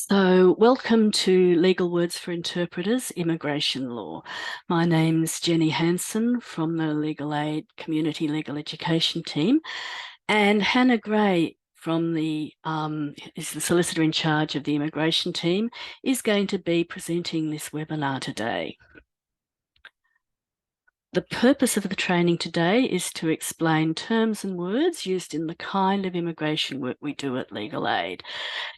So, welcome to Legal Words for Interpreters, Immigration Law. My name's Jenny Hanson from the Legal Aid Community Legal Education team, and Hannah Gray from is the solicitor in charge of the immigration team, is going to be presenting this webinar today. The purpose of the training today is to explain terms and words used in the kind of immigration work we do at Legal Aid.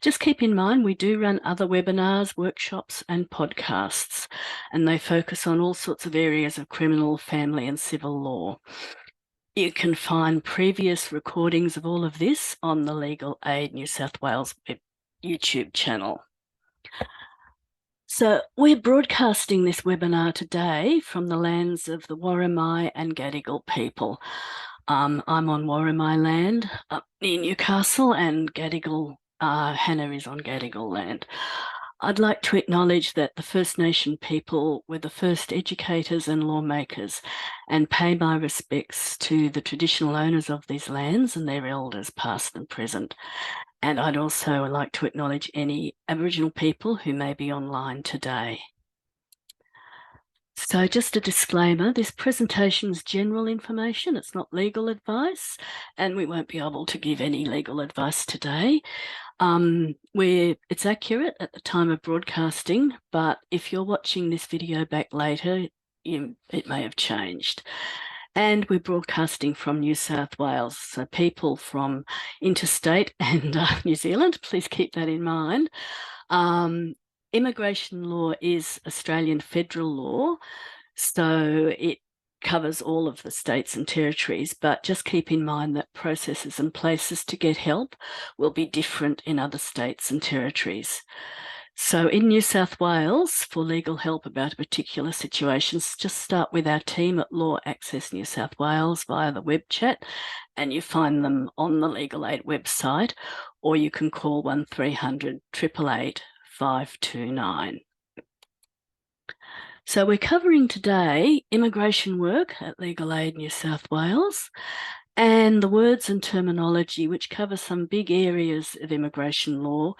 Just keep in mind, we do run other webinars, workshops and podcasts, and they focus on all sorts of areas of criminal, family and civil law. You can find previous recordings of all of this on the Legal Aid New South Wales YouTube channel. So we're broadcasting this webinar today from the lands of the Worimi and Gadigal people. I'm on Worimi land up near Newcastle, and Gadigal, Hannah is on Gadigal land. I'd like to acknowledge that the First Nation people were the first educators and lawmakers, and pay my respects to the traditional owners of these lands and their elders past and present. And I'd also like to acknowledge any Aboriginal people who may be online today. So just a disclaimer, this presentation is general information, it's not legal advice, and we won't be able to give any legal advice today. It's accurate at the time of broadcasting, but if you're watching this video back later, it may have changed. And we're broadcasting from New South Wales, so people from interstate and New Zealand, please keep that in mind. Immigration law is Australian federal law, so it covers all of the states and territories, but just keep in mind that processes and places to get help will be different in other states and territories. So in New South Wales, for legal help about a particular situation, just start with our team at Law Access New South Wales via the web chat, and you find them on the Legal Aid website, or you can call 1300 888 529. So we're covering today immigration work at Legal Aid New South Wales, and the words and terminology which cover some big areas of immigration law: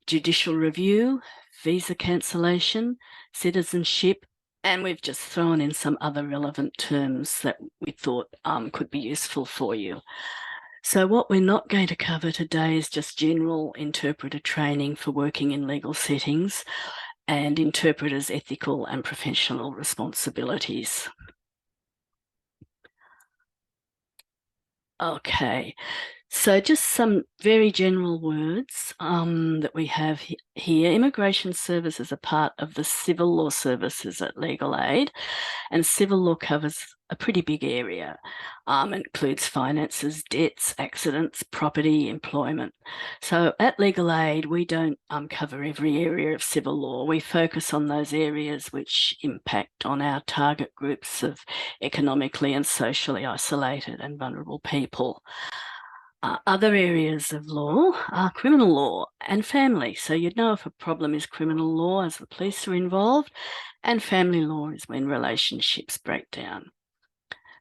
judicial review, visa cancellation, citizenship, and we've just thrown in some other relevant terms that we thought could be useful for you. So what we're not going to cover today is just general interpreter training for working in legal settings and interpreters' ethical and professional responsibilities. Okay, so just some very general words that we have here. Immigration services are part of the civil law services at Legal Aid, and civil law covers a pretty big area. It includes finances, debts, accidents, property, employment. So at Legal Aid, we don't cover every area of civil law. We focus on those areas which impact on our target groups of economically and socially isolated and vulnerable people. Other areas of law are criminal law and family. So you'd know if a problem is criminal law as the police are involved, and family law is when relationships break down.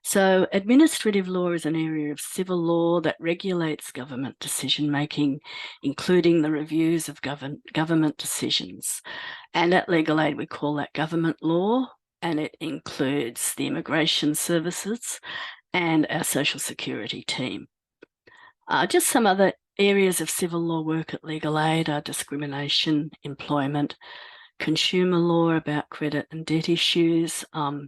So administrative law is an area of civil law that regulates government decision-making, including the reviews of government decisions. And at Legal Aid, we call that government law, and it includes the immigration services and our social security team. Just some other areas of civil law work at Legal Aid are discrimination, employment, consumer law about credit and debt issues,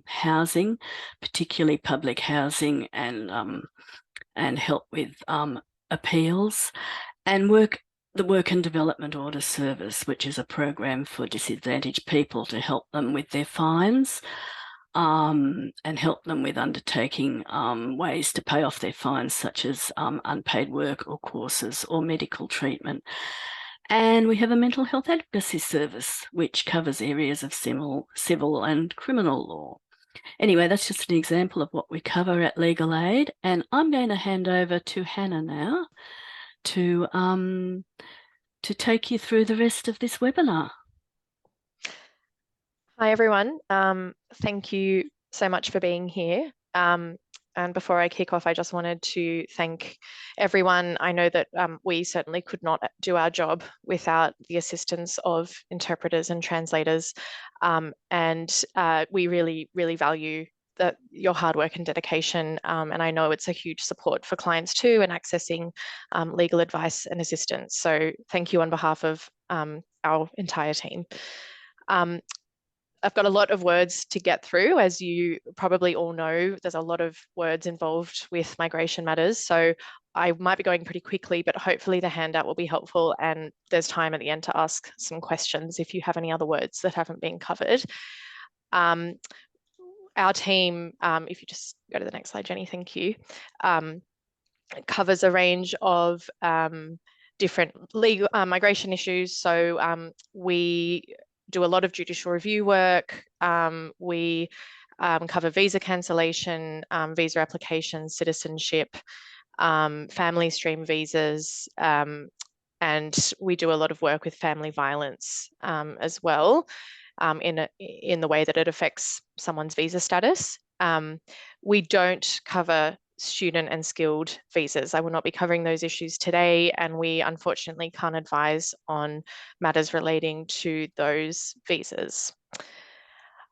housing, particularly public housing, and help with appeals, and the Work and Development Order Service, which is a program for disadvantaged people to help them with their fines, and help them with undertaking ways to pay off their fines, such as unpaid work or courses or medical treatment. And we have a mental health advocacy service, which covers areas of civil and criminal law. Anyway, that's just an example of what we cover at Legal Aid. And I'm going to hand over to Hannah now to take you through the rest of this webinar. Hi, everyone. Thank you so much for being here. And before I kick off, I just wanted to thank everyone. I know that we certainly could not do our job without the assistance of interpreters and translators. And we really, really value your hard work and dedication. And I know it's a huge support for clients too, and accessing legal advice and assistance. So thank you on behalf of our entire team. I've got a lot of words to get through. As you probably all know, there's a lot of words involved with migration matters. So I might be going pretty quickly, but hopefully the handout will be helpful, and there's time at the end to ask some questions if you have any other words that haven't been covered. Our team, if you just go to the next slide, Jenny, thank you, covers a range of different legal migration issues. So we do a lot of judicial review work. We cover visa cancellation, visa applications, citizenship, family stream visas, and we do a lot of work with family violence as well, in the way that it affects someone's visa status. We don't cover student and skilled visas. I will not be covering those issues today, and we unfortunately can't advise on matters relating to those visas.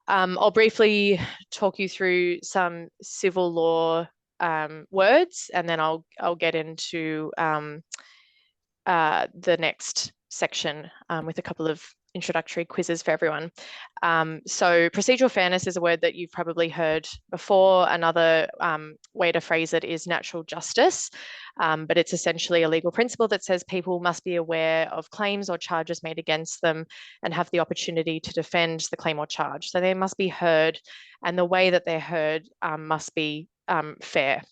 I'll briefly talk you through some civil law words, and then I'll get into the next section with a couple of introductory quizzes for everyone. So procedural fairness is a word that you've probably heard before. Another way to phrase it is natural justice, but it's essentially a legal principle that says people must be aware of claims or charges made against them and have the opportunity to defend the claim or charge. So they must be heard, and the way that they're heard must be fair.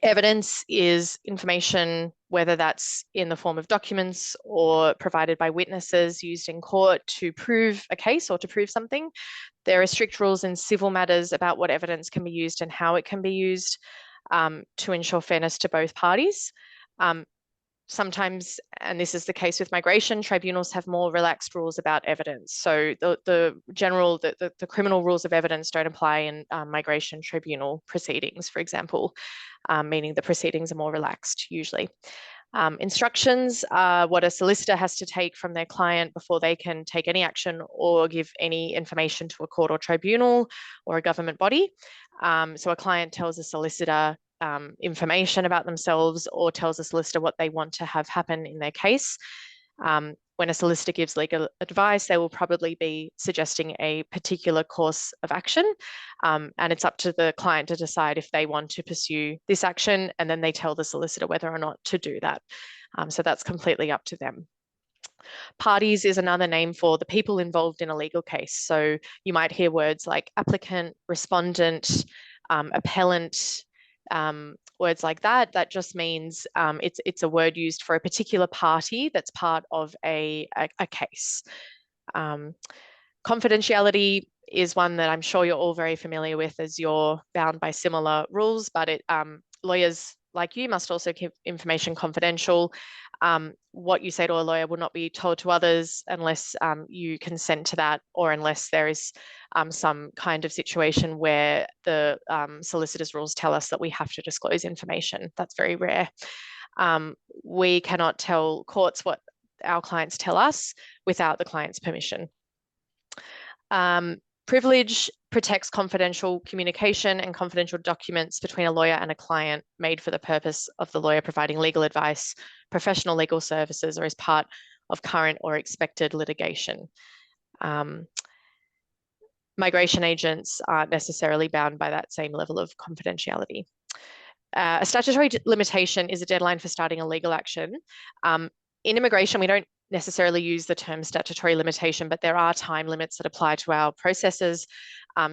Evidence is information, whether that's in the form of documents or provided by witnesses used in court to prove a case or to prove something. There are strict rules in civil matters about what evidence can be used and how it can be used to ensure fairness to both parties. Sometimes, and this is the case with migration, tribunals have more relaxed rules about evidence. So the criminal rules of evidence don't apply in migration tribunal proceedings, for example, meaning the proceedings are more relaxed usually. Instructions are what a solicitor has to take from their client before they can take any action or give any information to a court or tribunal or a government body. So a client tells a solicitor information about themselves or tells a solicitor what they want to have happen in their case. When a solicitor gives legal advice, they will probably be suggesting a particular course of action, and it's up to the client to decide if they want to pursue this action, and then they tell the solicitor whether or not to do that. So that's completely up to them. Parties is another name for the people involved in a legal case. So you might hear words like applicant, respondent, appellant, words like that. That just means it's a word used for a particular party that's part of a case. Confidentiality is one that I'm sure you're all very familiar with, as you're bound by similar rules, but lawyers like you must also keep information confidential. What you say to a lawyer will not be told to others unless you consent to that, or unless there is some kind of situation where the solicitor's rules tell us that we have to disclose information. That's very rare. We cannot tell courts what our clients tell us without the client's permission. Privilege protects confidential communication and confidential documents between a lawyer and a client made for the purpose of the lawyer providing legal advice, professional legal services, or as part of current or expected litigation. Migration agents aren't necessarily bound by that same level of confidentiality. A statutory limitation is a deadline for starting a legal action. In immigration, we don't necessarily use the term statutory limitation, but there are time limits that apply to our processes.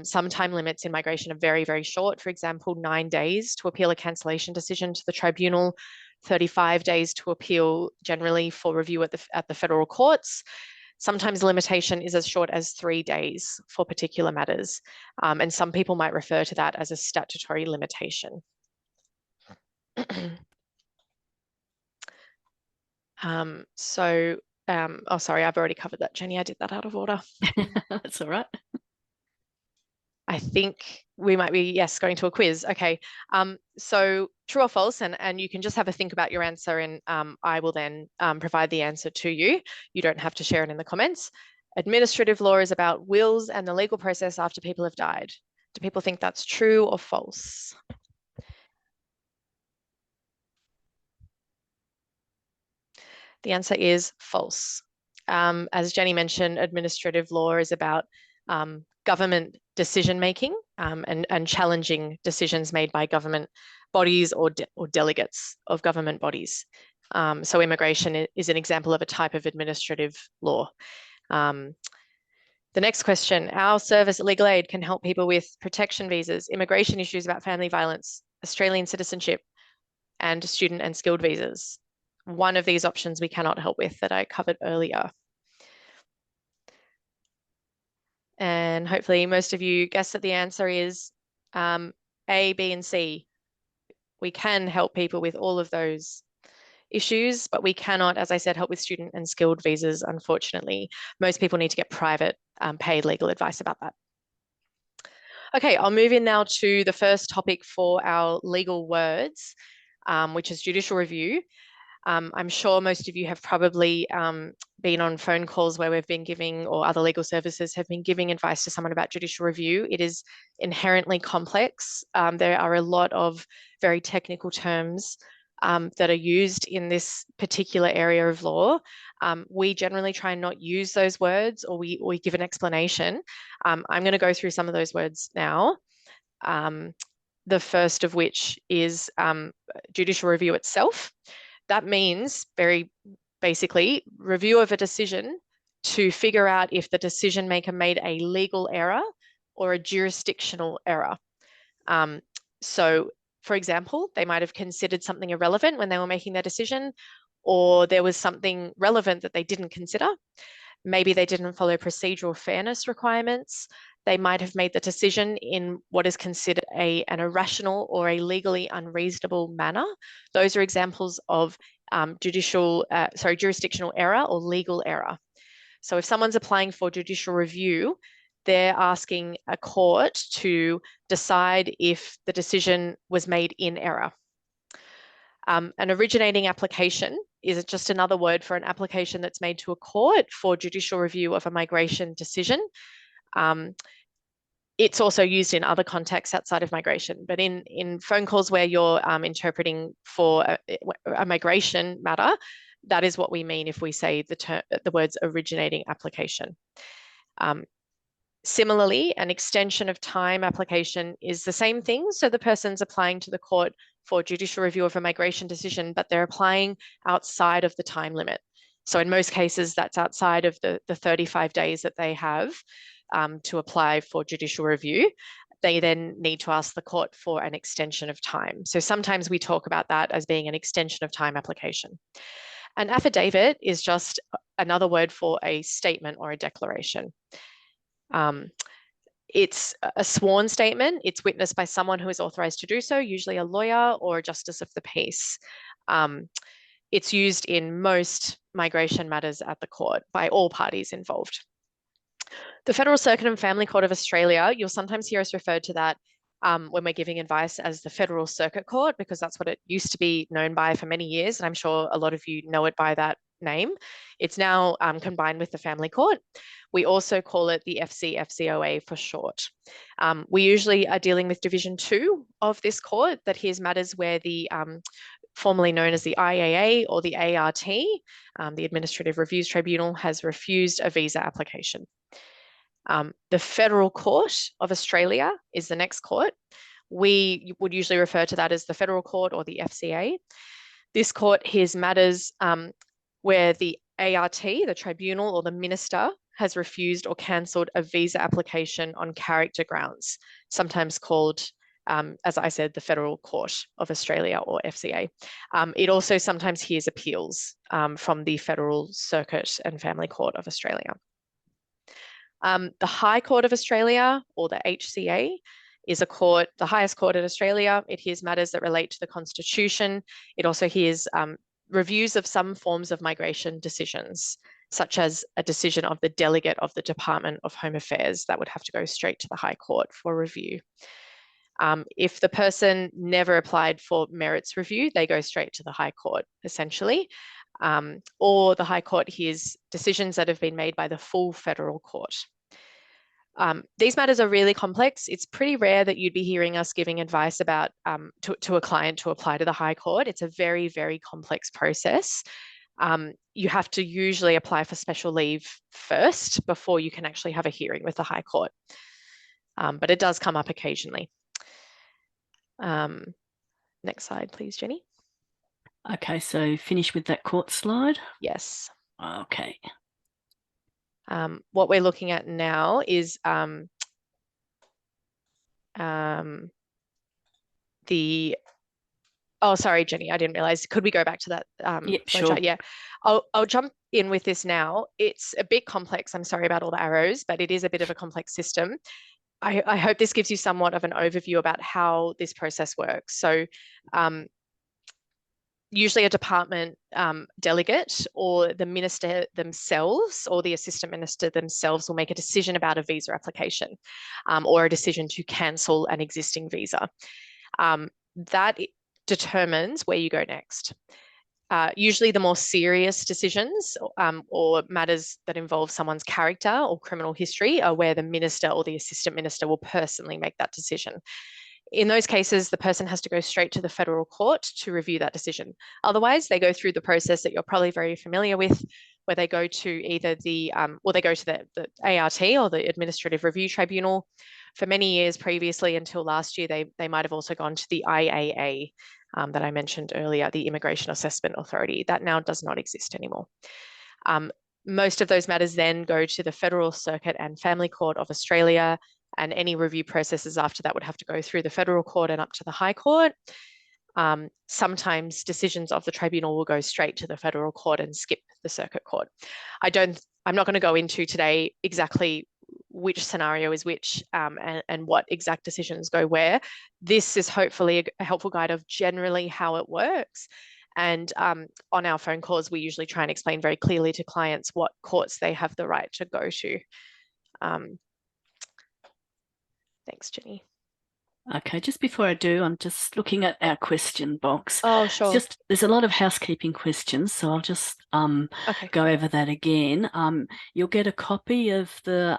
Some time limits in migration are very, very short. For example, 9 days to appeal a cancellation decision to the tribunal, 35 days to appeal generally for review at the federal courts. Sometimes the limitation is as short as 3 days for particular matters. And some people might refer to that as a statutory limitation. Oh, sorry, I've already covered that, Jenny. I did that out of order. That's all right. I think we might be, yes, going to a quiz. Okay. So true or false, and you can just have a think about your answer, and I will then provide the answer to you. You don't have to share it in the comments. Administrative law is about wills and the legal process after people have died. Do people think that's true or false? The answer is false. As Jenny mentioned, administrative law is about government decision making and challenging decisions made by government bodies or delegates of government bodies. So immigration is an example of a type of administrative law. The next question, our service at Legal Aid can help people with protection visas, immigration issues about family violence, Australian citizenship, and student and skilled visas. One of these options we cannot help with that I covered earlier. And hopefully most of you guessed that the answer is A, B, and C. We can help people with all of those issues, but we cannot, as I said, help with student and skilled visas, unfortunately. Most people need to get private paid legal advice about that. Okay, I'll move in now to the first topic for our legal words, which is judicial review. I'm sure most of you have probably been on phone calls where we've been giving, or other legal services have been giving advice to someone about judicial review. It is inherently complex. There are a lot of very technical terms that are used in this particular area of law. We generally try and not use those words, or we give an explanation. I'm going to go through some of those words now. The first of which is judicial review itself. That means, very basically, review of a decision to figure out if the decision maker made a legal error or a jurisdictional error. So, for example, they might have considered something irrelevant when they were making their decision, or there was something relevant that they didn't consider. Maybe they didn't follow procedural fairness requirements. They might have made the decision in what is considered an irrational or a legally unreasonable manner. Those are examples of jurisdictional error or legal error. So if someone's applying for judicial review, they're asking a court to decide if the decision was made in error. An originating application is just another word for an application that's made to a court for judicial review of a migration decision. It's also used in other contexts outside of migration, but in phone calls where you're interpreting for a migration matter, that is what we mean if we say the words originating application. Similarly, an extension of time application is the same thing. So the person's applying to the court for judicial review of a migration decision, but they're applying outside of the time limit. So in most cases, that's outside of the 35 days that they have to apply for judicial review. They then need to ask the court for an extension of time. So sometimes we talk about that as being an extension of time application. An affidavit is just another word for a statement or a declaration. It's a sworn statement. It's witnessed by someone who is authorized to do so, usually a lawyer or a justice of the peace. It's used in most migration matters at the court by all parties involved. The Federal Circuit and Family Court of Australia, you'll sometimes hear us refer to that when we're giving advice as the Federal Circuit Court, because that's what it used to be known by for many years. And I'm sure a lot of you know it by that name. It's now combined with the Family Court. We also call it the FCOA for short. We usually are dealing with Division 2 of this court that hears matters where the formerly known as the IAA or the ART, the Administrative Reviews Tribunal, has refused a visa application. The Federal Court of Australia is the next court. We would usually refer to that as the Federal Court or the FCA. This court hears matters where the ART, the tribunal or the minister, has refused or cancelled a visa application on character grounds, sometimes called, as I said, the Federal Court of Australia or FCA. It also sometimes hears appeals from the Federal Circuit and Family Court of Australia. The High Court of Australia, or the HCA, is a court, the highest court in Australia. It hears matters that relate to the Constitution. It also hears reviews of some forms of migration decisions. such as a decision of the delegate of the Department of Home Affairs. That would have to go straight to the High Court for review. If the person never applied for merits review, they go straight to the High Court, essentially. Or the High Court hears decisions that have been made by the full federal court. These matters are really complex. It's pretty rare that you'd be hearing us giving advice about to a client to apply to the High Court. It's a very, very complex process. You have to usually apply for special leave first before you can actually have a hearing with the High Court. But it does come up occasionally. Next slide, please, Jenny. Okay, so finish with that court slide? Yes. Okay. What we're looking at now is oh, sorry, Jenny, I didn't realize. Could we go back to that Yep, flow sure. chart? Yeah, I'll jump in with this now. It's a bit complex. I'm sorry about all the arrows, but it is a bit of a complex system. I hope this gives you somewhat of an overview about how this process works. So usually a department delegate or the minister themselves or the assistant minister themselves will make a decision about a visa application or a decision to cancel an existing visa. That determines where you go next. Usually the more serious decisions or matters that involve someone's character or criminal history are where the minister or the assistant minister will personally make that decision. In those cases, the person has to go straight to the federal court to review that decision. Otherwise, they go through the process that you're probably very familiar with, where they go to either the ART or the Administrative Review Tribunal. For many years previously, until last year, they might have also gone to the IAA that I mentioned earlier, the Immigration Assessment Authority. That now does not exist anymore. Most of those matters then go to the Federal Circuit and Family Court of Australia, and any review processes after that would have to go through the Federal Court and up to the High Court. Sometimes decisions of the tribunal will go straight to the Federal Court and skip the Circuit Court. I'm not going to go into today exactly which scenario is which and what exact decisions go where. This is hopefully a helpful guide of generally how it works. And on our phone calls, we usually try and explain very clearly to clients what courts they have the right to go to. Thanks, Jenny. Okay, just before I do, I'm just looking at our question box. Oh, sure. There's a lot of housekeeping questions, so I'll just Okay. go over that again. You'll get a copy of the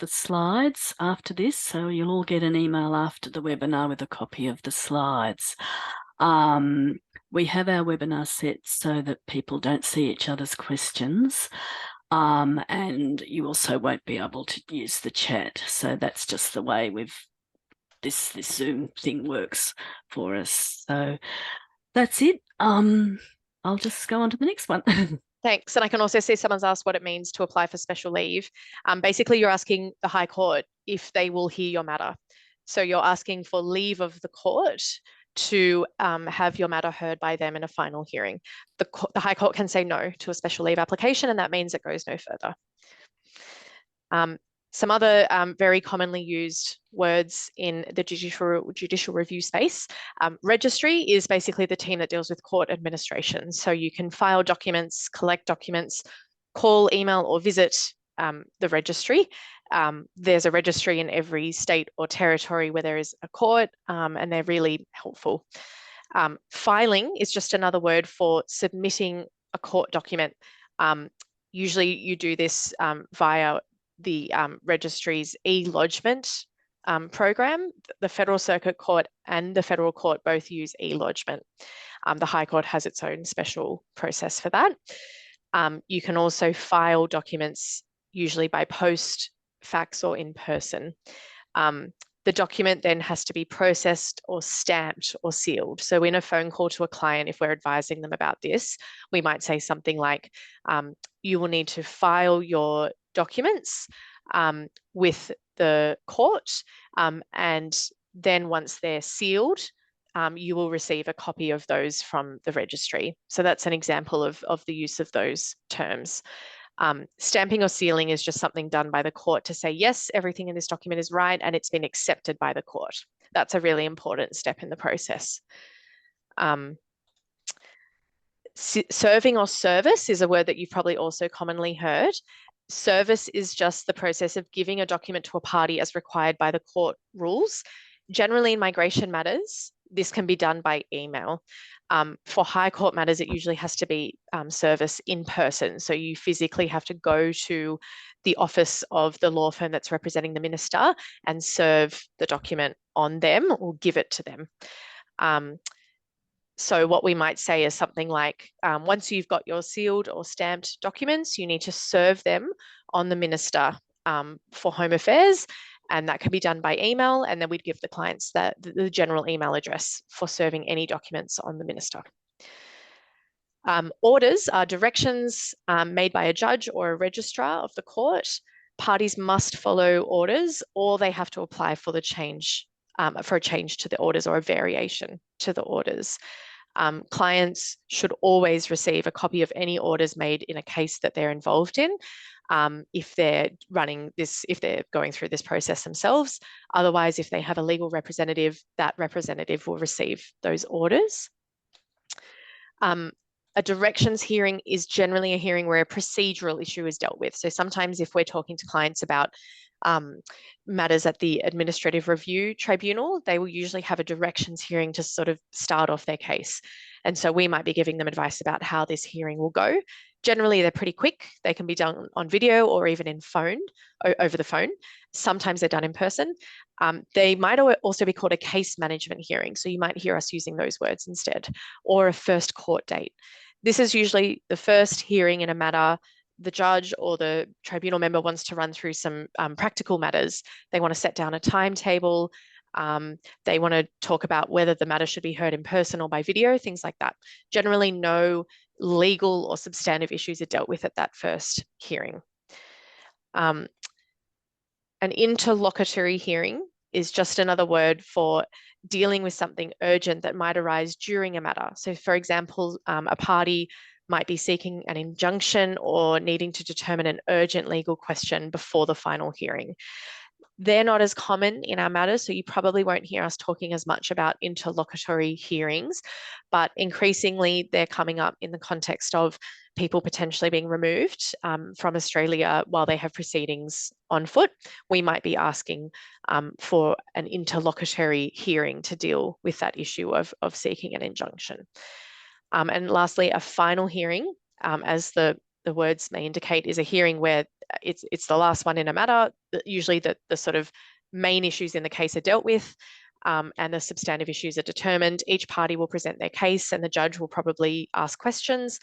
slides after this, so you'll all get an email after the webinar with a copy of the slides. We have our webinar set so that people don't see each other's questions. And you also won't be able to use the chat. So that's just the way this Zoom thing works for us. So that's it. I'll just go on to the next one. Thanks. And I can also see someone's asked what it means to apply for special leave. Basically, you're asking the High Court if they will hear your matter. So you're asking for leave of the court to have your matter heard by them in a final hearing. The High Court can say no to a special leave application, and that means it goes no further. Some other very commonly used words in the judicial review space. Registry is basically the team that deals with court administration. So you can file documents, collect documents, call, email, or visit the registry. There's a registry in every state or territory where there is a court, and they're really helpful. Filing is just another word for submitting a court document. Usually you do this via the registry's e-lodgement program. The Federal Circuit Court and the Federal Court both use e-lodgement. The High Court has its own special process for that. You can also file documents usually by post, fax, or in person. The document then has to be processed or stamped or sealed. So in a phone call to a client, if we're advising them about this, we might say something like, you will need to file your documents with the court, and then once they're sealed, you will receive a copy of those from the registry. So that's an example of the use of those terms. Stamping or sealing is just something done by the court to say, yes, everything in this document is right and it's been accepted by the court. That's a really important step in the process. Serving or service is a word that you've probably also commonly heard. Service is just the process of giving a document to a party as required by the court rules. Generally, in migration matters, this can be done by email. For High Court matters, it usually has to be service in person. So you physically have to go to the office of the law firm that's representing the minister and serve the document on them or give it to them. So what we might say is something like, once you've got your sealed or stamped documents, you need to serve them on the Minister for Home Affairs, and that can be done by email, and then we'd give the clients the general email address for serving any documents on the Minister. Orders are directions made by a judge or a registrar of the court. Parties must follow orders, or they have to apply for a change to the orders or a variation to the orders. Clients should always receive a copy of any orders made in a case that they're involved in, if they're going through this process themselves. Otherwise, if they have a legal representative, that representative will receive those orders. A directions hearing is generally a hearing where a procedural issue is dealt with. So sometimes if we're talking to clients about matters at the Administrative Review Tribunal, they will usually have a directions hearing to sort of start off their case. And so we might be giving them advice about how this hearing will go. Generally, they're pretty quick. They can be done on video or even over the phone. Sometimes they're done in person. They might also be called a case management hearing. So you might hear us using those words instead, or a first court date. This is usually the first hearing in a matter. The judge or the tribunal member wants to run through some practical matters. They want to set down a timetable. They want to talk about whether the matter should be heard in person or by video, things like that. Generally, no legal or substantive issues are dealt with at that first hearing. An interlocutory hearing is just another word for dealing with something urgent that might arise during a matter. So, for example, a party might be seeking an injunction or needing to determine an urgent legal question before the final hearing. They're not as common in our matters, so you probably won't hear us talking as much about interlocutory hearings, but increasingly they're coming up in the context of people potentially being removed from Australia while they have proceedings on foot. We might be asking for an interlocutory hearing to deal with that issue of seeking an injunction. And lastly, a final hearing, as the words may indicate, is a hearing where it's the last one in a matter. Usually the sort of main issues in the case are dealt with, and the substantive issues are determined. Each party will present their case and the judge will probably ask questions.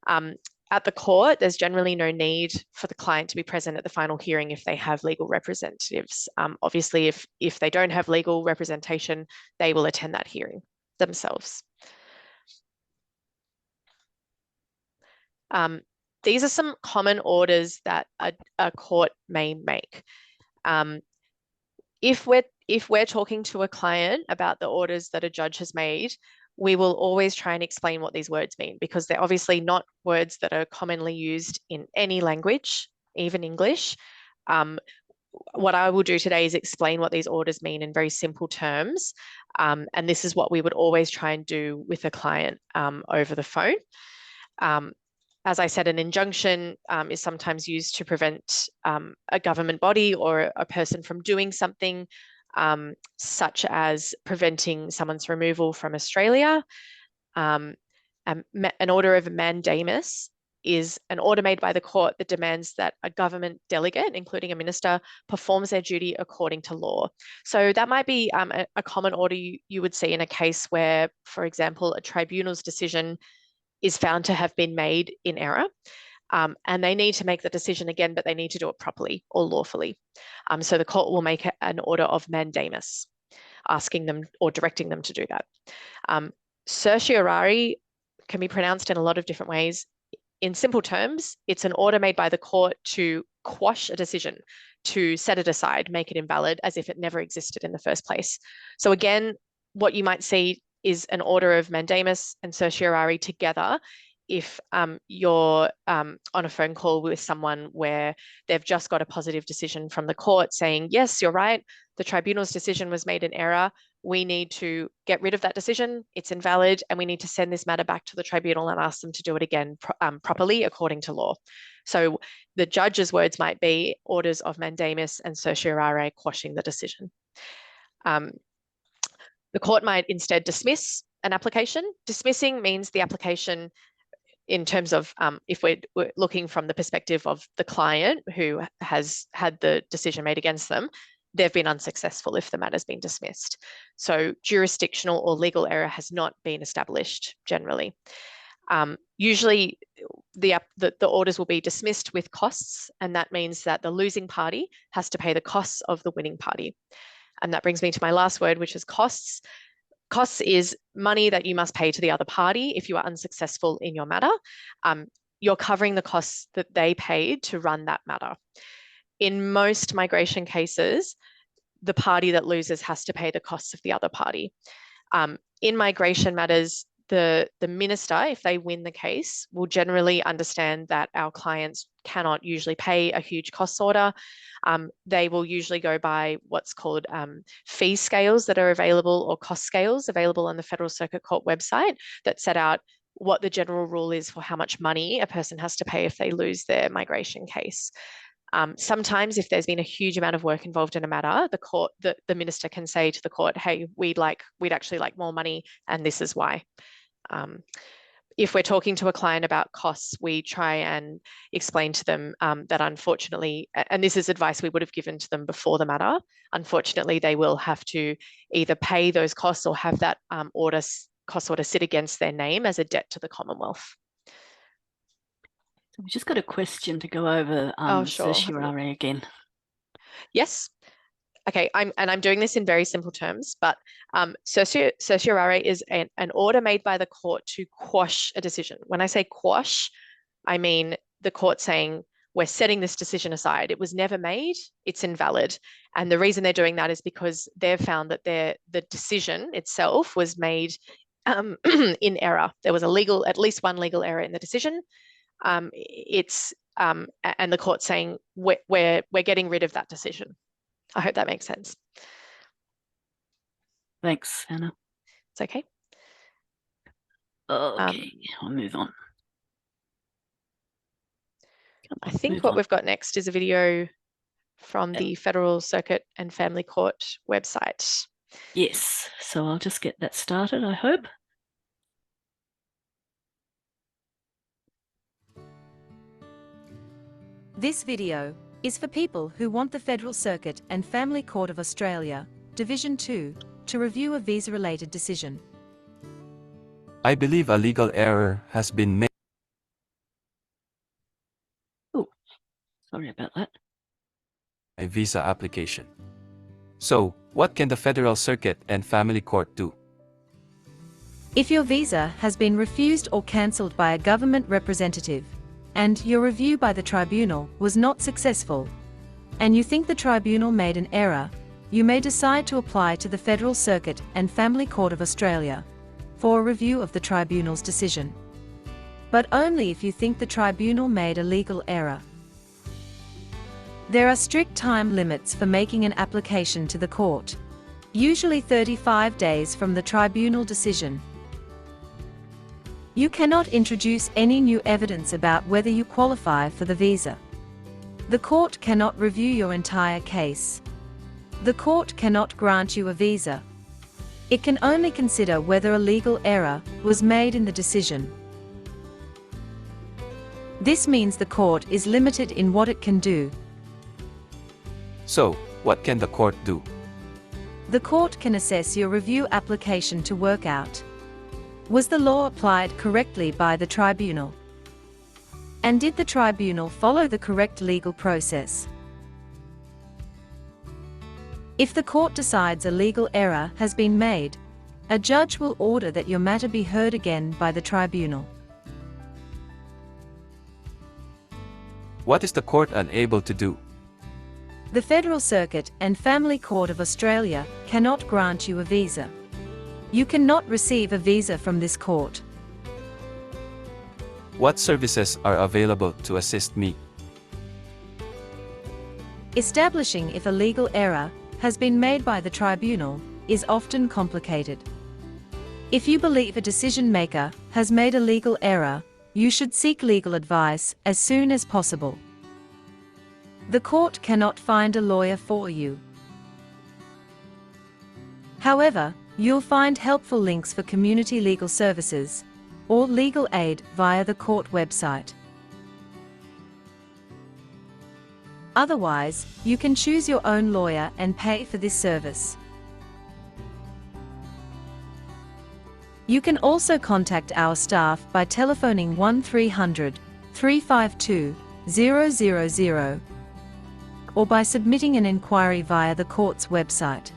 At the court, there's generally no need for the client to be present at the final hearing if they have legal representatives. Obviously, if they don't have legal representation, they will attend that hearing themselves. These are some common orders that a court may make. If we're talking to a client about the orders that a judge has made, we will always try and explain what these words mean, because they're obviously not words that are commonly used in any language, even English. What I will do today is explain what these orders mean in very simple terms. And this is what we would always try and do with a client over the phone. As I said, an injunction is sometimes used to prevent a government body or a person from doing something, such as preventing someone's removal from Australia. An order of mandamus is an order made by the court that demands that a government delegate, including a minister, performs their duty according to law. So that might be a common order you would see in a case where, for example, a tribunal's decision is found to have been made in error, and they need to make the decision again, but they need to do it properly or lawfully. So the court will make an order of mandamus, asking them or directing them to do that. Certiorari can be pronounced in a lot of different ways. In simple terms, it's an order made by the court to quash a decision, to set it aside, make it invalid, as if it never existed in the first place. So again, what you might see is an order of mandamus and certiorari together if you're on a phone call with someone where they've just got a positive decision from the court saying, yes, you're right, the tribunal's decision was made in error, we need to get rid of that decision, it's invalid, and we need to send this matter back to the tribunal and ask them to do it again properly according to law. So the judge's words might be orders of mandamus and certiorari quashing the decision. The court might instead dismiss an application. Dismissing means the application, in terms of if we're looking from the perspective of the client who has had the decision made against them, they've been unsuccessful if the matter's been dismissed. So jurisdictional or legal error has not been established generally. Usually the orders will be dismissed with costs, and that means that the losing party has to pay the costs of the winning party. And that brings me to my last word, which is costs. Costs is money that you must pay to the other party if you are unsuccessful in your matter. You're covering the costs that they paid to run that matter. In most migration cases, the party that loses has to pay the costs of the other party. In migration matters, the minister, if they win the case, will generally understand that our clients cannot usually pay a huge costs order. They will usually go by what's called fee scales that are available, or cost scales available on the Federal Circuit Court website that set out what the general rule is for how much money a person has to pay if they lose their migration case. Sometimes if there's been a huge amount of work involved in a matter, the minister can say to the court, hey, we'd actually like more money, and this is why. If we're talking to a client about costs, we try and explain to them that unfortunately, and this is advice we would have given to them before the matter, unfortunately, they will have to either pay those costs or have that cost order sit against their name as a debt to the Commonwealth. We've just got a question to go over Sure. certiorari again. Yes. Okay, I'm doing this in very simple terms, but certiorari is an order made by the court to quash a decision. When I say quash, I mean the court saying, we're setting this decision aside. It was never made, it's invalid. And the reason they're doing that is because they've found that the decision itself was made in error. There was at least one legal error in the decision. And the court's saying, we're getting rid of that decision. I hope that makes sense. Thanks, Anna. It's okay. Okay, I'll move on. I think what we've got next is a video from the Federal Circuit and Family Court website. Yes, so I'll just get that started, I hope. This video is for people who want the Federal Circuit and Family Court of Australia, Division 2, to review a visa-related decision. I believe a legal error has been made. Oh, sorry about that. A visa application. So, what can the Federal Circuit and Family Court do? If your visa has been refused or cancelled by a government representative, and your review by the tribunal was not successful, and you think the tribunal made an error, you may decide to apply to the Federal Circuit and Family Court of Australia for a review of the tribunal's decision. But only if you think the tribunal made a legal error. There are strict time limits for making an application to the court, usually 35 days from the tribunal decision. You cannot introduce any new evidence about whether you qualify for the visa. The court cannot review your entire case. The court cannot grant you a visa. It can only consider whether a legal error was made in the decision. This means the court is limited in what it can do. So, what can the court do? The court can assess your review application to work out: was the law applied correctly by the tribunal? And did the tribunal follow the correct legal process? If the court decides a legal error has been made, a judge will order that your matter be heard again by the tribunal. What is the court unable to do? The Federal Circuit and Family Court of Australia cannot grant you a visa. You cannot receive a visa from this court. What services are available to assist me? Establishing if a legal error has been made by the tribunal is often complicated. If you believe a decision maker has made a legal error, you should seek legal advice as soon as possible. The court cannot find a lawyer for you. However, you'll find helpful links for community legal services or legal aid via the court website. Otherwise, you can choose your own lawyer and pay for this service. You can also contact our staff by telephoning 1300 352 000 or by submitting an inquiry via the court's website.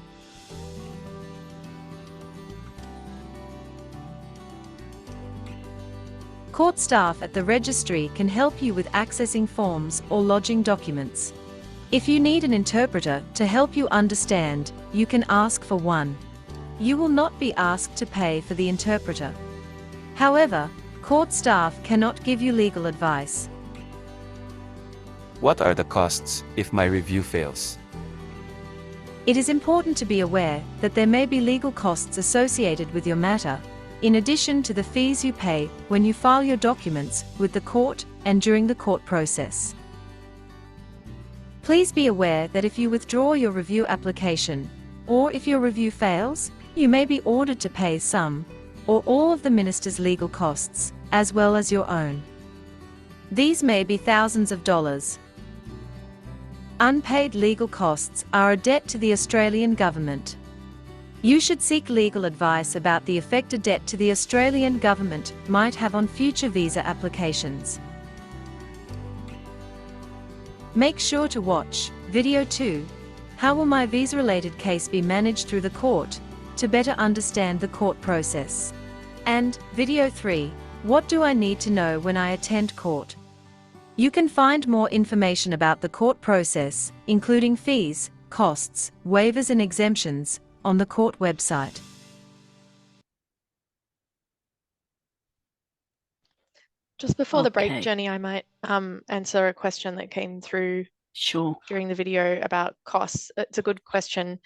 Court staff at the registry can help you with accessing forms or lodging documents. If you need an interpreter to help you understand, you can ask for one. You will not be asked to pay for the interpreter. However, court staff cannot give you legal advice. What are the costs if my review fails? It is important to be aware that there may be legal costs associated with your matter, in addition to the fees you pay when you file your documents with the court and during the court process. Please be aware that if you withdraw your review application, or if your review fails, you may be ordered to pay some or all of the minister's legal costs, as well as your own. These may be thousands of dollars. Unpaid legal costs are a debt to the Australian government. You should seek legal advice about the effect a debt to the Australian government might have on future visa applications. Make sure to watch Video 2, How will my visa-related case be managed through the court, to better understand the court process. And Video 3, What do I need to know when I attend court? You can find more information about the court process, including fees, costs, waivers and exemptions, on the court website. Just before the break, Okay. Jenny, I might answer a question that came through Sure. during the video about costs. It's a good question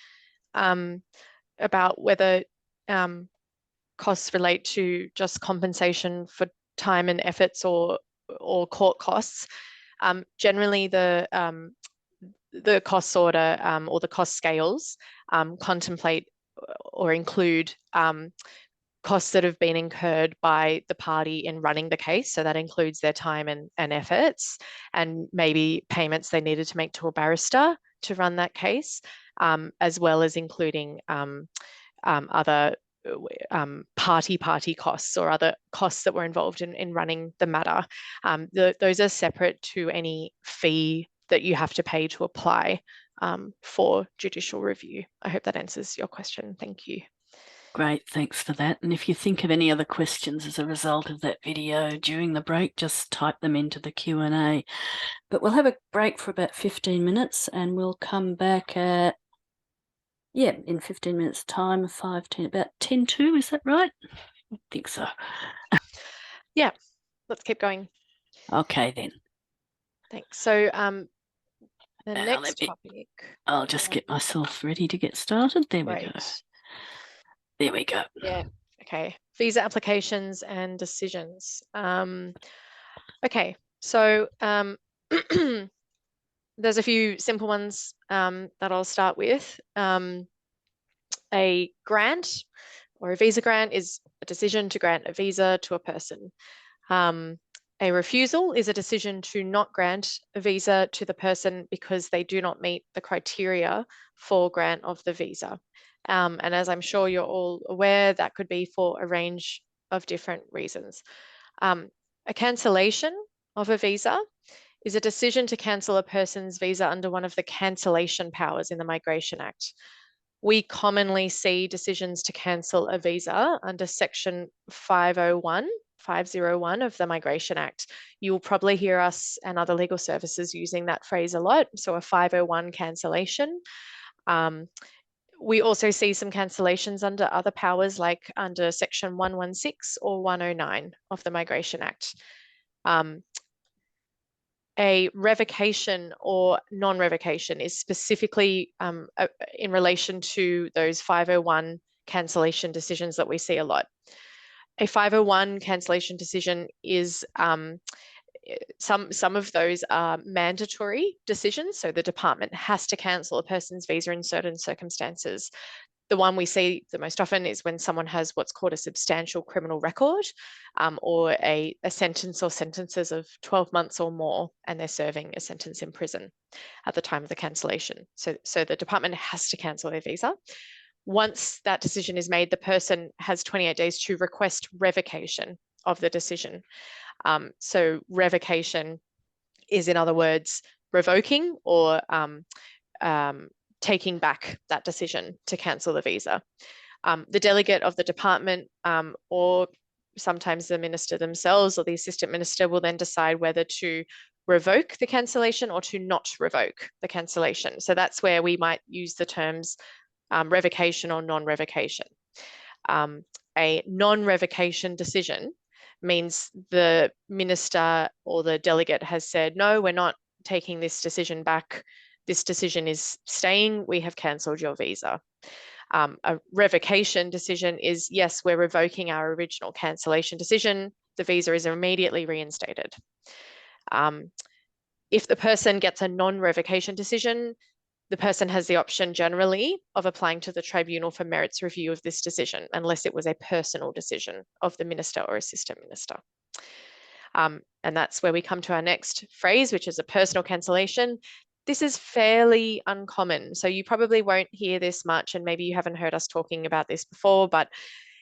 about whether costs relate to just compensation for time and efforts or court costs. Generally, the costs order or the cost scales contemplate or include costs that have been incurred by the party in running the case. So that includes their time and efforts, and maybe payments they needed to make to a barrister to run that case, as well as including other party costs or other costs that were involved in running the matter. Those are separate to any fee that you have to pay to apply for judicial review. I hope that answers your question. Thank you. Great, thanks for that. And if you think of any other questions as a result of that video during the break, just type them into the Q&A. But we'll have a break for about 15 minutes and we'll come back at, in 15 minutes time, about 10:02, is that right? I think so. Yeah, let's keep going. Okay then. Thanks. So the next topic. I'll just get myself ready to get started. There we go. There we go. Yeah, okay. Visa applications and decisions. Okay, so there's a few simple ones that I'll start with. A grant or a visa grant is a decision to grant a visa to a person. A refusal is a decision to not grant a visa to the person because they do not meet the criteria for grant of the visa. And as I'm sure you're all aware, that could be for a range of different reasons. A cancellation of a visa is a decision to cancel a person's visa under one of the cancellation powers in the Migration Act. We commonly see decisions to cancel a visa under Section 501 of the Migration Act. You'll probably hear us and other legal services using that phrase a lot. So a 501 cancellation. We also see some cancellations under other powers, like under Section 116 or 109 of the Migration Act. a revocation or non-revocation is specifically in relation to those 501 cancellation decisions that we see a lot. A 501 cancellation decision is some of those are mandatory decisions. So the department has to cancel a person's visa in certain circumstances. The one we see the most often is when someone has what's called a substantial criminal record, or a sentence or sentences of 12 months or more, and they're serving a sentence in prison at the time of the cancellation. So the department has to cancel their visa. Once that decision is made, the person has 28 days to request revocation of the decision. So revocation is, in other words, revoking or taking back that decision to cancel the visa. The delegate of the department, or sometimes the minister themselves or the assistant minister, will then decide whether to revoke the cancellation or to not revoke the cancellation. So that's where we might use the terms revocation or non-revocation. A non-revocation decision means the minister or the delegate has said, no, we're not taking this decision back. This decision is staying. We have cancelled your visa. A revocation decision is, yes, we're revoking our original cancellation decision. The visa is immediately reinstated. If the person gets a non-revocation decision, the person has the option generally of applying to the tribunal for merits review of this decision, unless it was a personal decision of the minister or assistant minister. And that's where we come to our next phrase, which is a personal cancellation. This is fairly uncommon, so you probably won't hear this much, and maybe you haven't heard us talking about this before, but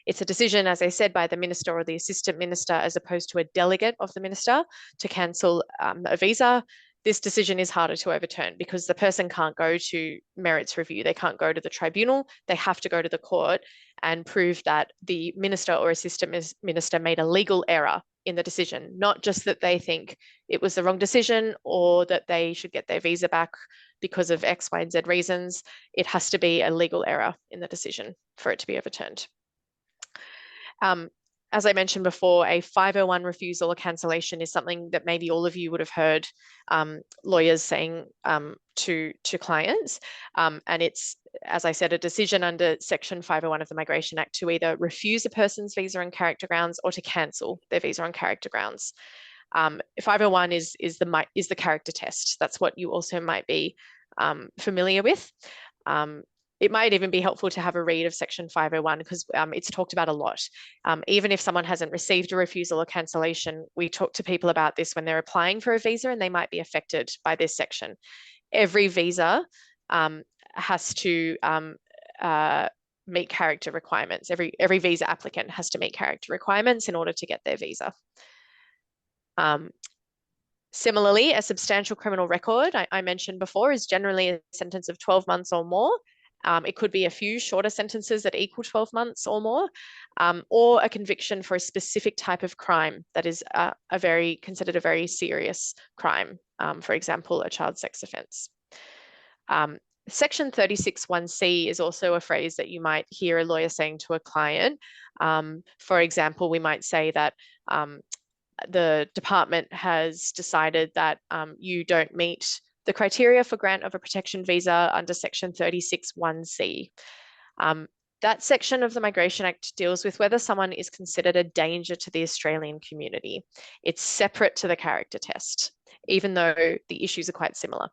it's a decision, as I said, by the minister or the assistant minister, as opposed to a delegate of the minister, to cancel a visa. This decision is harder to overturn because the person can't go to merits review. They can't go to the tribunal. They have to go to the court and prove that the minister or assistant minister made a legal error in the decision, not just that they think it was the wrong decision or that they should get their visa back because of X, Y, and Z reasons. It has to be a legal error in the decision for it to be overturned. As I mentioned before, a 501 refusal or cancellation is something that maybe all of you would have heard lawyers saying to clients. And it's, as I said, a decision under Section 501 of the Migration Act to either refuse a person's visa on character grounds or to cancel their visa on character grounds. 501 is the character test. That's what you also might be familiar with. It might even be helpful to have a read of Section 501 because it's talked about a lot. Even if someone hasn't received a refusal or cancellation, we talk to people about this when they're applying for a visa and they might be affected by this section. Every visa has to meet character requirements. Every visa applicant has to meet character requirements in order to get their visa. Similarly, a substantial criminal record, I mentioned before, is generally a sentence of 12 months or more. It could be a few shorter sentences that equal 12 months or more, or a conviction for a specific type of crime that is considered a very serious crime, for example, a child sex offence. Section 36(1)(c) is also a phrase that you might hear a lawyer saying to a client. For example, we might say that the department has decided that you don't meet the criteria for grant of a protection visa under Section 36(1)(c). That section of the Migration Act deals with whether someone is considered a danger to the Australian community. It's separate to the character test, even though the issues are quite similar.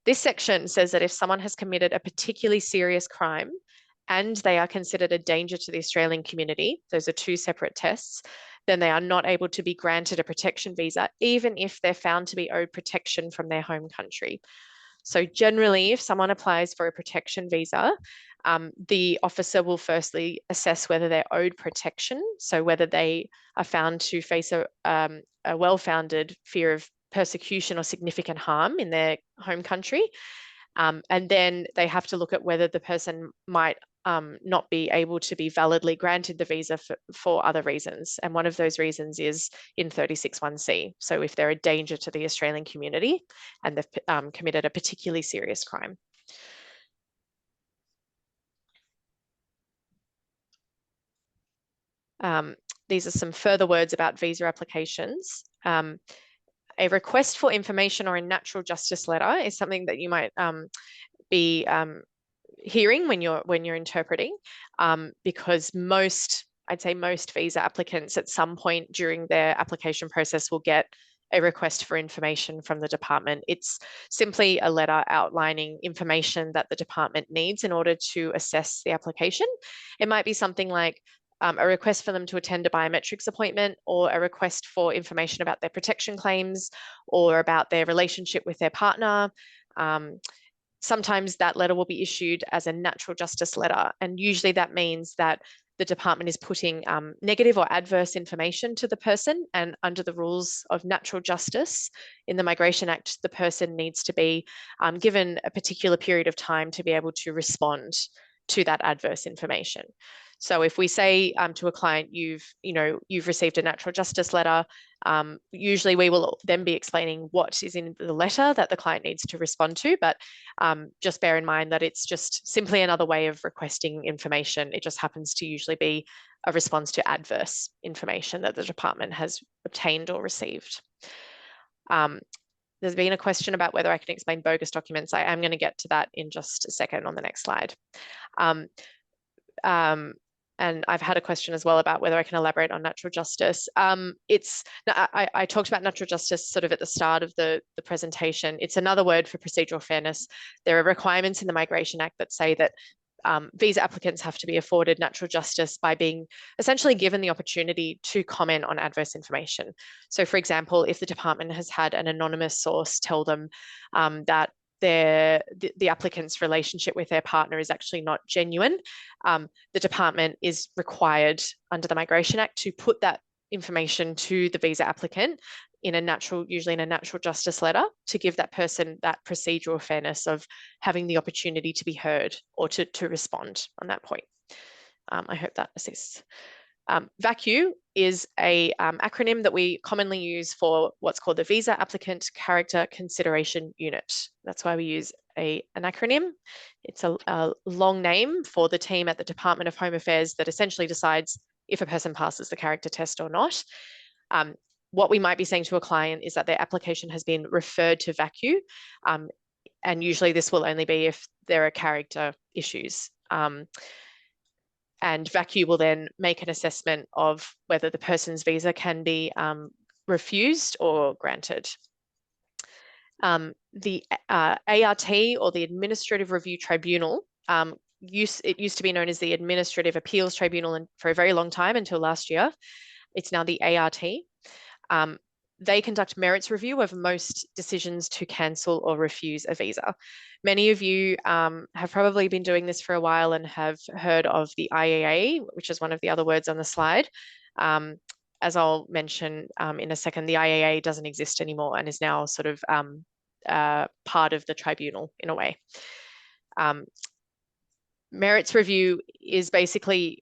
This section says that if someone has committed a particularly serious crime and they are considered a danger to the Australian community, those are two separate tests, then they are not able to be granted a protection visa, even if they're found to be owed protection from their home country. So generally, if someone applies for a protection visa, the officer will firstly assess whether they're owed protection, so whether they are found to face a well-founded fear of persecution or significant harm in their home country. And then they have to look at whether the person might not be able to be validly granted the visa for other reasons. And one of those reasons is in 36(1)(c). So if they're a danger to the Australian community and they've committed a particularly serious crime. These are some further words about visa applications. A request for information or a natural justice letter is something that you might be hearing when you're interpreting, because I'd say most visa applicants at some point during their application process will get a request for information from the department. It's simply a letter outlining information that the department needs in order to assess the application. It might be something like a request for them to attend a biometrics appointment, or a request for information about their protection claims, or about their relationship with their partner. Sometimes that letter will be issued as a natural justice letter, and usually that means that the department is putting negative or adverse information to the person, and under the rules of natural justice in the Migration Act, the person needs to be given a particular period of time to be able to respond to that adverse information. So if we say to a client, you've received a natural justice letter, usually we will then be explaining what is in the letter that the client needs to respond to, but just bear in mind that it's just simply another way of requesting information. It just happens to usually be a response to adverse information that the department has obtained or received. There's been a question about whether I can explain bogus documents. I am going to get to that in just a second on the next slide. And I've had a question as well about whether I can elaborate on natural justice. I talked about natural justice sort of at the start of the presentation. It's another word for procedural fairness. There are requirements in the Migration Act that say that visa applicants have to be afforded natural justice by being essentially given the opportunity to comment on adverse information. So for example, if the department has had an anonymous source tell them that the applicant's relationship with their partner is actually not genuine, the department is required under the Migration Act to put that information to the visa applicant usually in a natural justice letter, to give that person that procedural fairness of having the opportunity to be heard or to respond on that point. I hope that assists. VACU is a acronym that we commonly use for what's called the Visa Applicant Character Consideration Unit. That's why we use an acronym. It's a long name for the team at the Department of Home Affairs that essentially decides if a person passes the character test or not. What we might be saying to a client is that their application has been referred to VACU, and usually this will only be if there are character issues. And VACU will then make an assessment of whether the person's visa can be refused or granted. The ART, or the Administrative Review Tribunal, it used to be known as the Administrative Appeals Tribunal for a very long time until last year. It's now the ART. They conduct merits review of most decisions to cancel or refuse a visa. Many of you have probably been doing this for a while and have heard of the IAA, which is one of the other words on the slide. As I'll mention in a second, the IAA doesn't exist anymore and is now sort of part of the tribunal in a way. Merits review is basically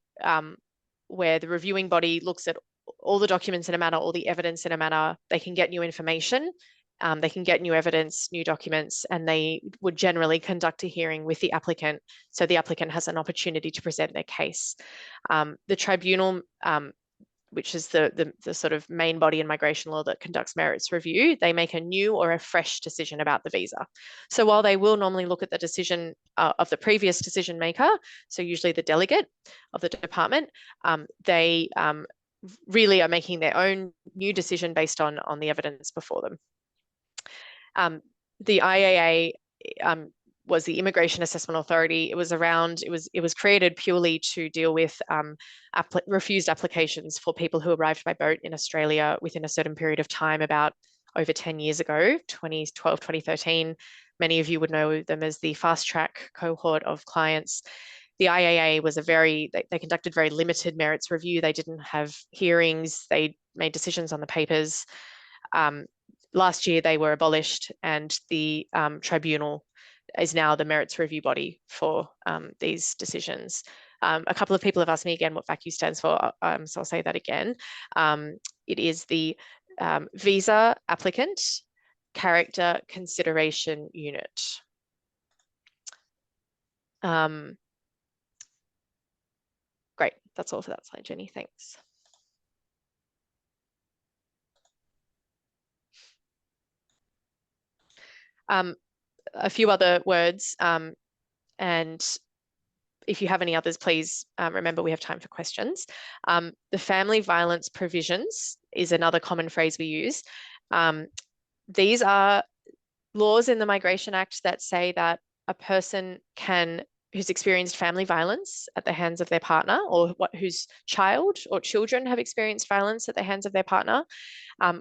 where the reviewing body looks at all the documents in a manner, all the evidence in a manner. They can get new information, they can get new evidence, new documents, and they would generally conduct a hearing with the applicant, so the applicant has an opportunity to present their case. The tribunal, which is the sort of main body in migration law that conducts merits review, they make a new or a fresh decision about the visa. So while they will normally look at the decision of the previous decision maker, so usually the delegate of the department, they really are making their own new decision based on the evidence before them. The IAA was the Immigration Assessment Authority. It was created purely to deal with refused applications for people who arrived by boat in Australia within a certain period of time, about over 10 years ago, 2012, 2013. Many of you would know them as the fast track cohort of clients. The IAA was they conducted very limited merits review. They didn't have hearings. They made decisions on the papers. Last year they were abolished, and the tribunal is now the merits review body for these decisions. A couple of people have asked me again what VACU stands for, so I'll say that again. It is the Visa Applicant Character Consideration Unit. Great, that's all for that slide, Jenny, thanks. A few other words, and if you have any others, please remember we have time for questions. The family violence provisions is another common phrase we use. These are laws in the Migration Act that say that a person who's experienced family violence at the hands of their partner, or whose child or children have experienced violence at the hands of their partner,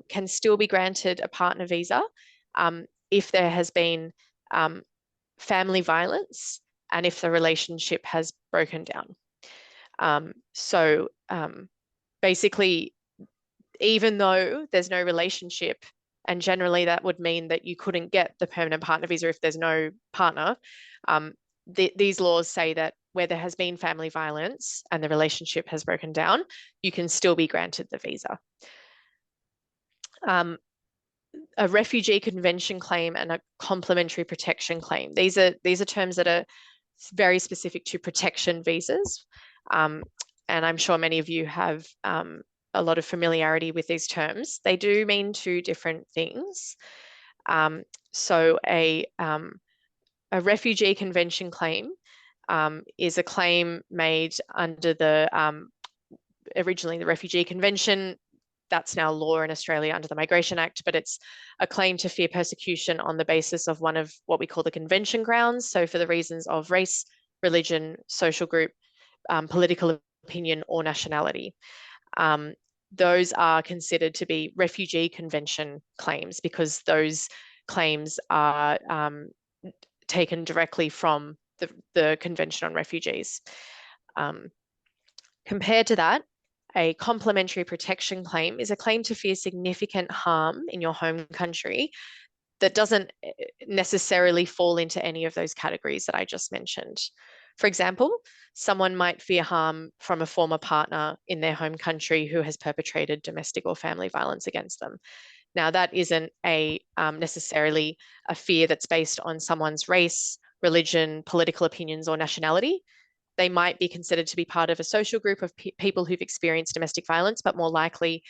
can still be granted a partner visa if there has been family violence and if the relationship has broken down. Basically, even though there's no relationship, and generally that would mean that you couldn't get the permanent partner visa if there's no partner, these laws say that where there has been family violence and the relationship has broken down, you can still be granted the visa. A refugee convention claim and a complementary protection claim. These are terms that are very specific to protection visas. And I'm sure many of you have a lot of familiarity with these terms. They do mean two different things. So a refugee convention claim is a claim made under originally the Refugee Convention. That's now law in Australia under the Migration Act, but it's a claim to fear persecution on the basis of one of what we call the convention grounds. So for the reasons of race, religion, social group, political opinion, or nationality. Those are considered to be refugee convention claims because those claims are taken directly from the Convention on Refugees. Compared to that, a complementary protection claim is a claim to fear significant harm in your home country that doesn't necessarily fall into any of those categories that I just mentioned. For example, someone might fear harm from a former partner in their home country who has perpetrated domestic or family violence against them. Now, that isn't necessarily a fear that's based on someone's race, religion, political opinions, or nationality. They might be considered to be part of a social group of people who've experienced domestic violence, but more likely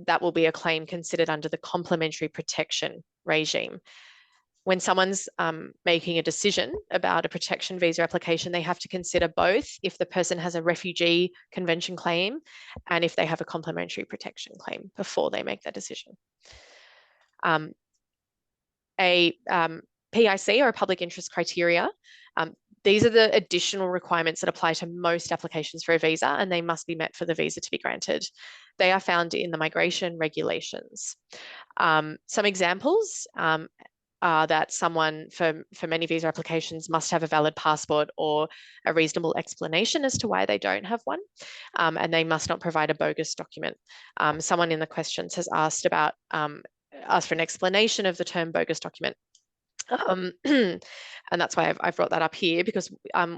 that will be a claim considered under the complementary protection regime. When someone's making a decision about a protection visa application, they have to consider both if the person has a refugee convention claim and if they have a complementary protection claim before they make that decision. A PIC, or a public interest criteria, these are the additional requirements that apply to most applications for a visa, and they must be met for the visa to be granted. They are found in the migration regulations. Some examples are that someone for many visa applications must have a valid passport or a reasonable explanation as to why they don't have one, and they must not provide a bogus document. Someone in the questions has asked for an explanation of the term bogus document. And that's why I've brought that up here, because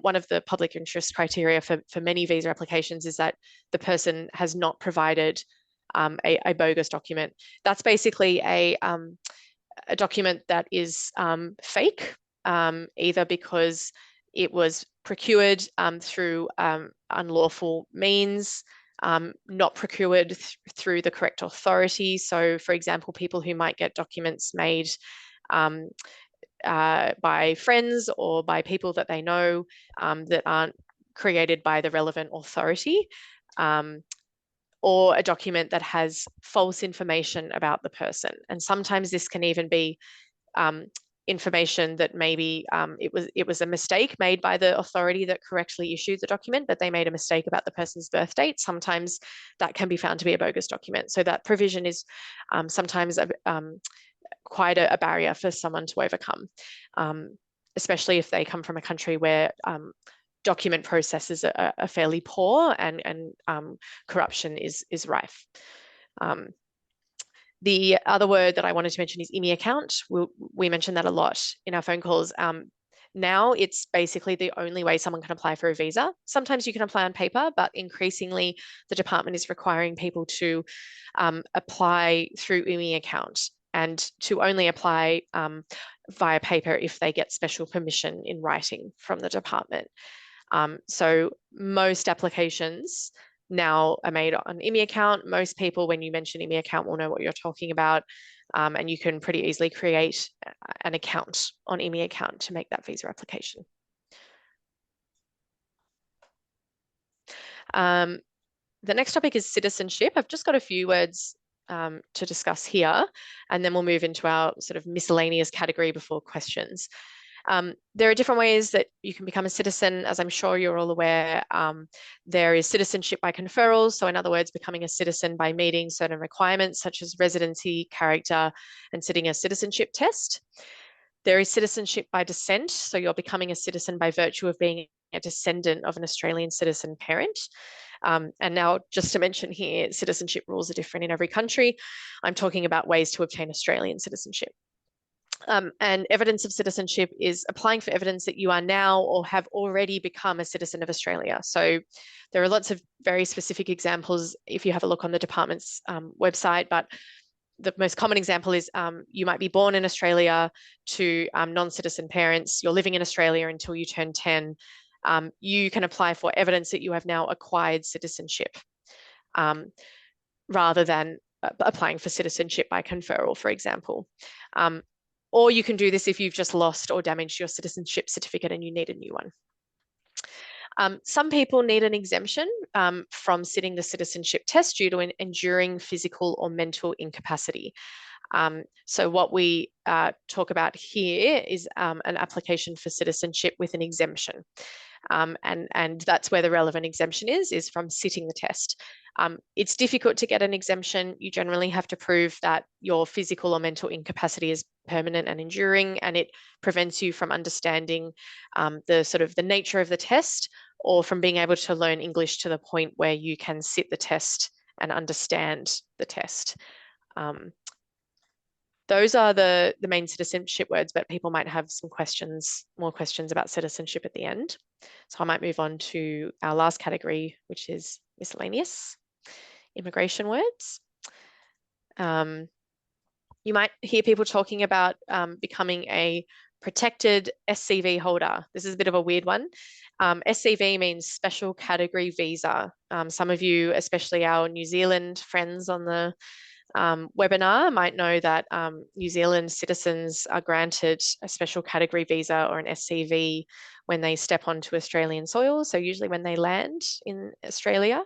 one of the public interest criteria for many visa applications is that the person has not provided a bogus document. That's basically a document that is fake, either because it was procured through unlawful means, not procured through the correct authority. So, for example, people who might get documents made by friends or by people that they know that aren't created by the relevant authority, or a document that has false information about the person. And sometimes this can even be information that maybe it was a mistake made by the authority that correctly issued the document, but they made a mistake about the person's birth date. Sometimes that can be found to be a bogus document. So that provision is sometimes quite a barrier for someone to overcome, especially if they come from a country where document processes are fairly poor and corruption is rife. The other word that I wanted to mention is IMI account. We mentioned that a lot in our phone calls. Now it's basically the only way someone can apply for a visa. Sometimes you can apply on paper, but increasingly the department is requiring people to apply through IMI account, and to only apply via paper if they get special permission in writing from the department. So most applications now are made on IMI account. Most people, when you mention IMI account, will know what you're talking about, and you can pretty easily create an account on IMI account to make that visa application. The next topic is citizenship. I've just got a few words to discuss here, and then we'll move into our sort of miscellaneous category before questions. There are different ways that you can become a citizen, as I'm sure you're all aware. There is citizenship by conferral, so in other words, becoming a citizen by meeting certain requirements such as residency, character, and sitting a citizenship test. There is citizenship by descent, so you're becoming a citizen by virtue of being a descendant of an Australian citizen parent. And now, just to mention here, citizenship rules are different in every country. I'm talking about ways to obtain Australian citizenship. And evidence of citizenship is applying for evidence that you are now or have already become a citizen of Australia. So there are lots of very specific examples if you have a look on the department's website, but the most common example is you might be born in Australia to non-citizen parents. You're living in Australia until you turn 10. You can apply for evidence that you have now acquired citizenship rather than applying for citizenship by conferral, for example. Or you can do this if you've just lost or damaged your citizenship certificate and you need a new one. Some people need an exemption from sitting the citizenship test due to an enduring physical or mental incapacity. So what we talk about here is an application for citizenship with an exemption. And that's where the relevant exemption is from sitting the test. It's difficult to get an exemption. You generally have to prove that your physical or mental incapacity is permanent and enduring, and it prevents you from understanding the nature of the test, or from being able to learn English to the point where you can sit the test and understand the test. Those are the main citizenship words, but people might have some more questions about citizenship at the end. So I might move on to our last category, which is miscellaneous immigration words. You might hear people talking about becoming a protected SCV holder. This is a bit of a weird one. SCV means special category visa. Some of you, especially our New Zealand friends on the webinar, might know that New Zealand citizens are granted a special category visa or an SCV when they step onto Australian soil, so usually when they land in Australia.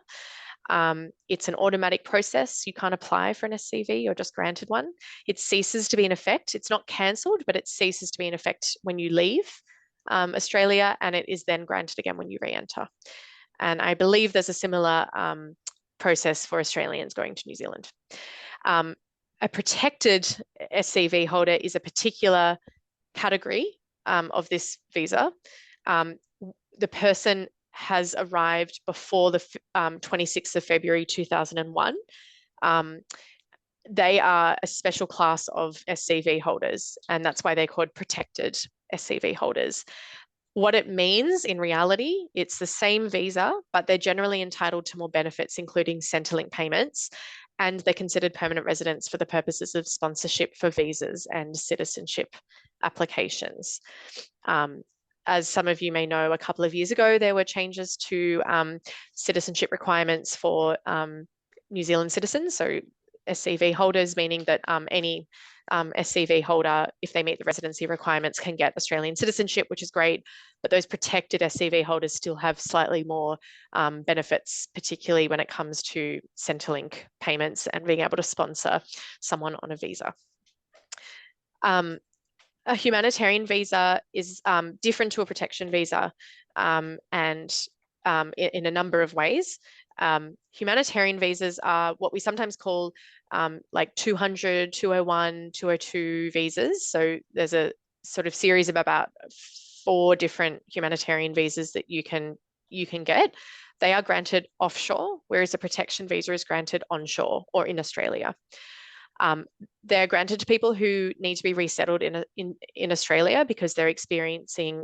It's an automatic process. You can't apply for an SCV, you're just granted one. It ceases to be in effect. It's not cancelled, but it ceases to be in effect when you leave Australia, and it is then granted again when you re-enter. And I believe there's a similar process for Australians going to New Zealand. A protected SCV holder is a particular category of this visa. The person has arrived before the 26th of February 2001. They are a special class of SCV holders, and that's why they're called protected SCV holders. What it means in reality, it's the same visa, but they're generally entitled to more benefits, including Centrelink payments, and they're considered permanent residents for the purposes of sponsorship for visas and citizenship applications. As some of you may know, a couple of years ago, there were changes to citizenship requirements for New Zealand citizens, so SCV holders, meaning that any SCV holder, if they meet the residency requirements, can get Australian citizenship, which is great, but those protected SCV holders still have slightly more benefits, particularly when it comes to Centrelink payments and being able to sponsor someone on a visa. A humanitarian visa is different to a protection visa and in a number of ways. Humanitarian visas are what we sometimes call like 200, 201, 202 visas. So there's a sort of series of about 4 different humanitarian visas that you can get. They are granted offshore, whereas a protection visa is granted onshore or in Australia. They're granted to people who need to be resettled in Australia because they're experiencing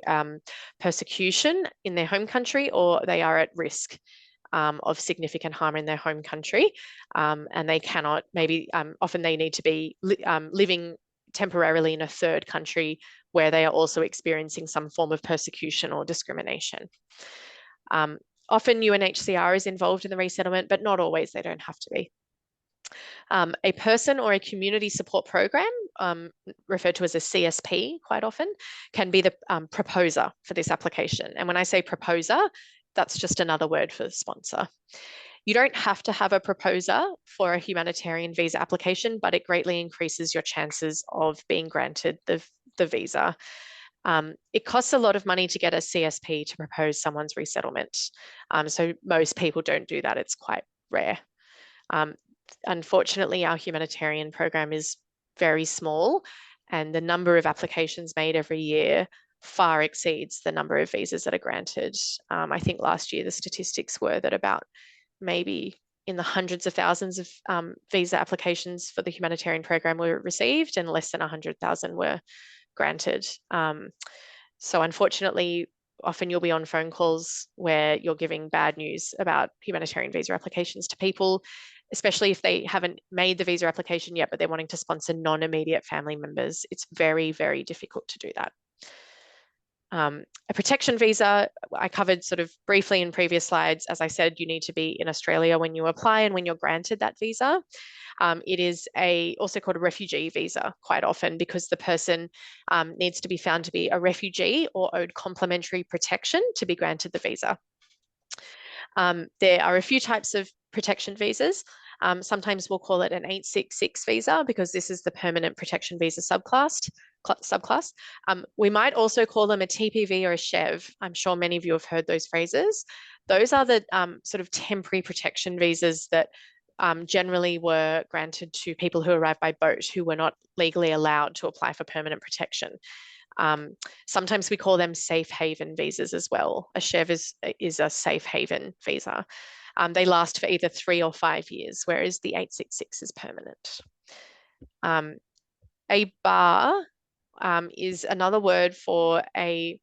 persecution in their home country, or they are at risk of significant harm in their home country, and they cannot, often they need to be living temporarily in a third country where they are also experiencing some form of persecution or discrimination. Often UNHCR is involved in the resettlement, but not always. They don't have to be. A person or a community support program, referred to as a CSP quite often, can be the proposer for this application. And when I say proposer, that's just another word for sponsor. You don't have to have a proposer for a humanitarian visa application, but it greatly increases your chances of being granted the visa. It costs a lot of money to get a CSP to propose someone's resettlement. So most people don't do that. It's quite rare. Unfortunately, our humanitarian program is very small, and the number of applications made every year far exceeds the number of visas that are granted. I think last year the statistics were that about maybe in the hundreds of thousands of visa applications for the humanitarian program were received, and less than 100,000 were granted. So unfortunately, often you'll be on phone calls where you're giving bad news about humanitarian visa applications to people, especially if they haven't made the visa application yet, but they're wanting to sponsor non-immediate family members. It's very, very difficult to do that. A protection visa, I covered sort of briefly in previous slides. As I said, you need to be in Australia when you apply and when you're granted that visa. It is also called a refugee visa quite often, because the person needs to be found to be a refugee or owed complementary protection to be granted the visa. There are a few types of protection visas. Sometimes we'll call it an 866 visa because this is the permanent protection visa subclass. We might also call them a TPV or a SHEV. I'm sure many of you have heard those phrases. Those are the sort of temporary protection visas that generally were granted to people who arrived by boat who were not legally allowed to apply for permanent protection. Sometimes we call them safe haven visas as well. A SHEV is a safe haven visa. They last for either 3 or 5 years, whereas the 866 is permanent. A bar is another word for I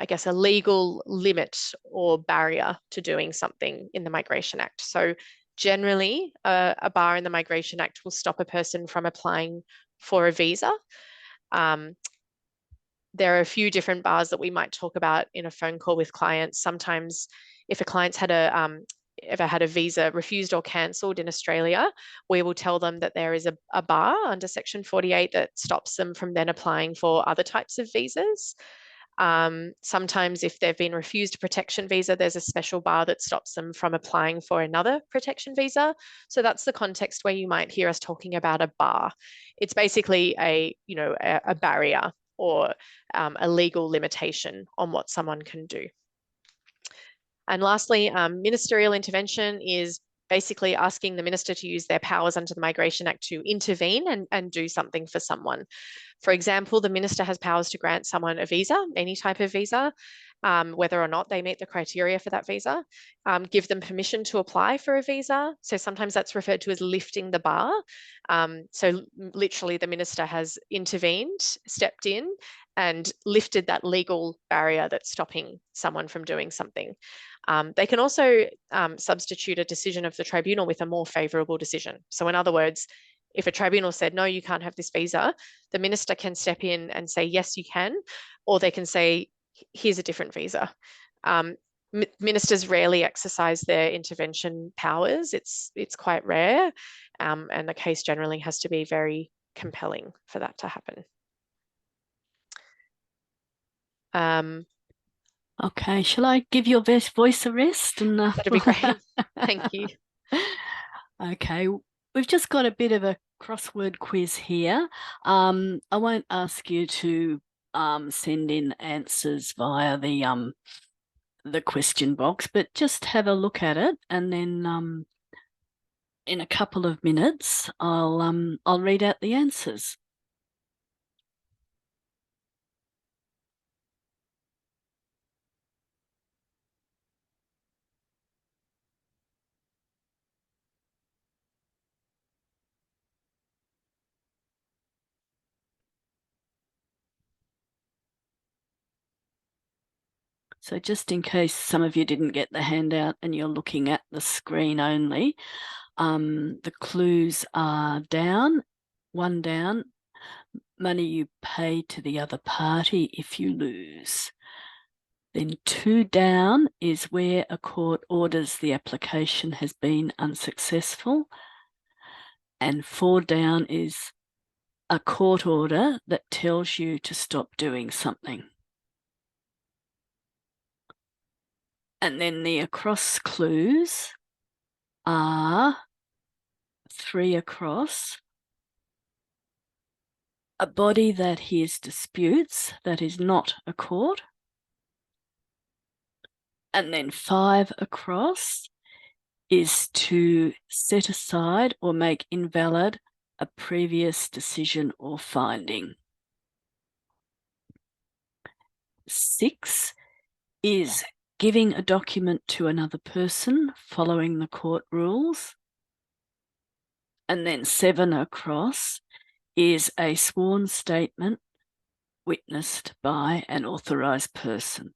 guess a legal limit or barrier to doing something in the Migration Act. So generally, a bar in the Migration Act will stop a person from applying for a visa. There are a few different bars that we might talk about in a phone call with clients. Sometimes if a client's had ever had a visa refused or cancelled in Australia, we will tell them that there is a bar under Section 48 that stops them from then applying for other types of visas. Sometimes if they've been refused a protection visa, there's a special bar that stops them from applying for another protection visa. So that's the context where you might hear us talking about a bar. It's basically a barrier or a legal limitation on what someone can do. And lastly, ministerial intervention is basically asking the minister to use their powers under the Migration Act to intervene and do something for someone. For example, the minister has powers to grant someone a visa, any type of visa, whether or not they meet the criteria for that visa, give them permission to apply for a visa. So sometimes that's referred to as lifting the bar. So literally the minister has intervened, stepped in, and lifted that legal barrier that's stopping someone from doing something. They can also substitute a decision of the tribunal with a more favourable decision. So in other words, if a tribunal said, no, you can't have this visa, the minister can step in and say, yes, you can, or they can say, here's a different visa. Ministers rarely exercise their intervention powers. It's quite rare, and the case generally has to be very compelling for that to happen. Okay, shall I give your voice a rest? That'd be great. Thank you. Okay, we've just got a bit of a crossword quiz here. I won't ask you to send in answers via the question box, but just have a look at it, and then in a couple of minutes I'll read out the answers. So just in case some of you didn't get the handout and you're looking at the screen only, the clues are down, one down, money you pay to the other party if you lose. Then 2 down is where a court orders the application has been unsuccessful. And 4 down is a court order that tells you to stop doing something. And then the across clues are 3 across. A body that hears disputes, that is not a court. And then 5 across is to set aside or make invalid a previous decision or finding. 6 is giving a document to another person following the court rules. And then 7 across is a sworn statement witnessed by an authorised person.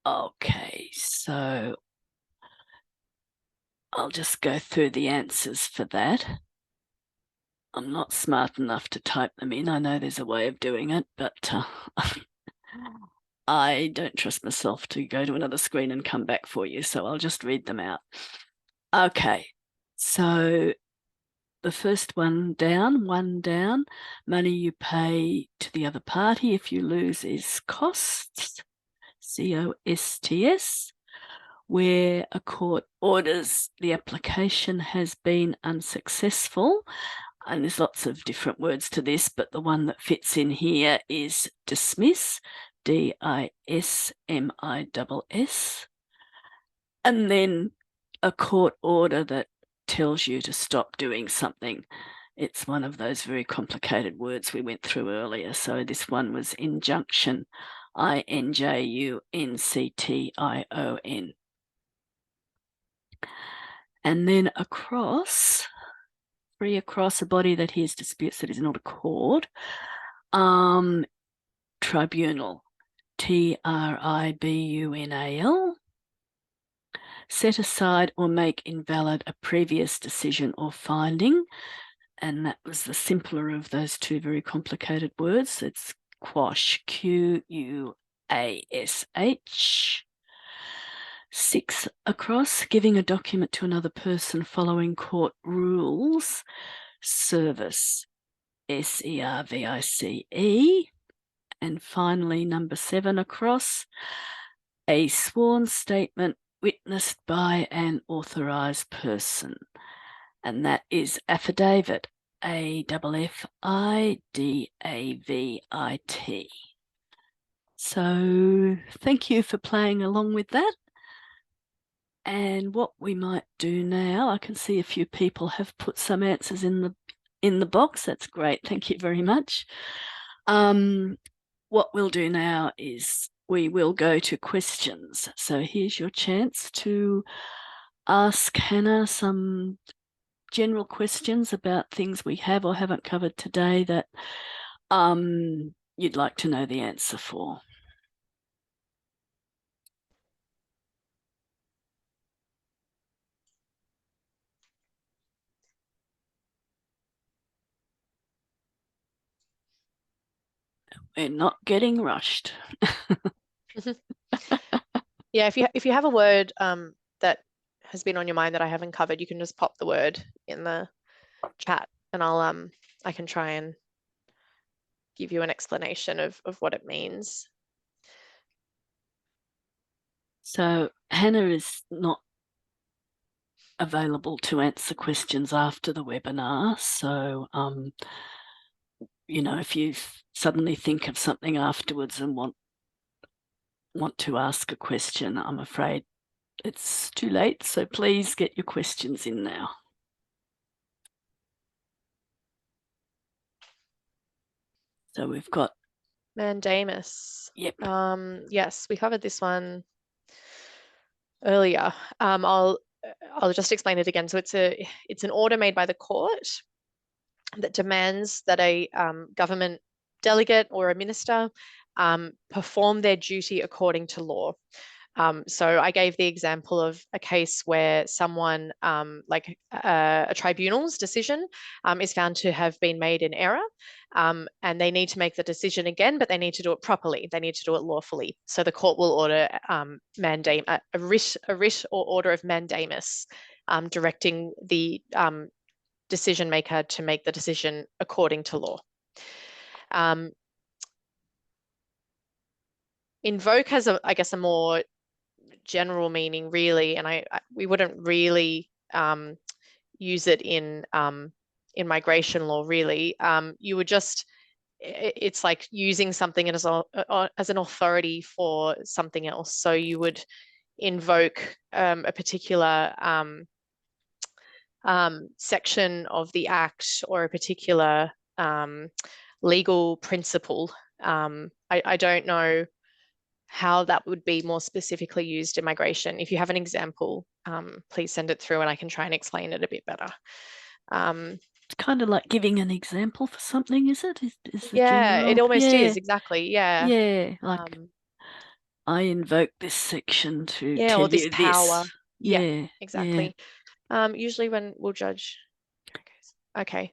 Okay, so I'll just go through the answers for that. I'm not smart enough to type them in. I know there's a way of doing it, but I don't trust myself to go to another screen and come back for you, so I'll just read them out. Okay, so the first one down, money you pay to the other party if you lose is costs, COSTS, where a court orders the application has been unsuccessful. And there's lots of different words to this, but the one that fits in here is dismiss, DISMISS. And then a court order that tells you to stop doing something. It's one of those very complicated words we went through earlier. So this one was injunction, INJUNCTION. And then across, 3 across, a body that hears disputes that is not a court. Tribunal, TRIBUNAL. Set aside or make invalid a previous decision or finding. And that was the simpler of those 2 very complicated words. It's quash, QUASH. 6 across, giving a document to another person following court rules. Service, SERVICE. And finally, number 7 across, a sworn statement witnessed by an authorised person. And that is affidavit, AFFIDAVIT. So thank you for playing along with that. And what we might do now, I can see a few people have put some answers in the box. That's great. Thank you very much. What we'll do now is we will go to questions. So here's your chance to ask Hannah some general questions about things we have or haven't covered today that you'd like to know the answer for. We're not getting rushed. Yeah, if you have a word that has been on your mind that I haven't covered, you can just pop the word in the chat, and I can try and give you an explanation of what it means. So Hannah is not available to answer questions after the webinar. So, you know, if you suddenly think of something afterwards and want to ask a question, I'm afraid it's too late. So please get your questions in now. So we've got mandamus. Yep. Yes, we covered this one earlier. I'll just explain it again. So it's an order made by the court that demands that a government delegate or a minister perform their duty according to law. So I gave the example of a case where someone, like a tribunal's decision, is found to have been made in error, and they need to make the decision again, but they need to do it properly. They need to do it lawfully. So the court will order a writ or order of mandamus, directing the decision maker to make the decision according to law. Invoke has, I guess, a more general meaning, really, and we wouldn't really use it in migration law, really. You would just, it's like using something as an authority for something else. So you would invoke a particular section of the Act or a particular legal principle. I don't know how that would be more specifically used in migration. If you have an example, please send it through and I can try and explain it a bit better. It's kind of like giving an example for something, is it? Is the yeah, general? it almost is, exactly. Yeah. Yeah, like I invoke this section to tell or this you power. this. Yeah, exactly. Yeah. Usually when we'll judge. Okay.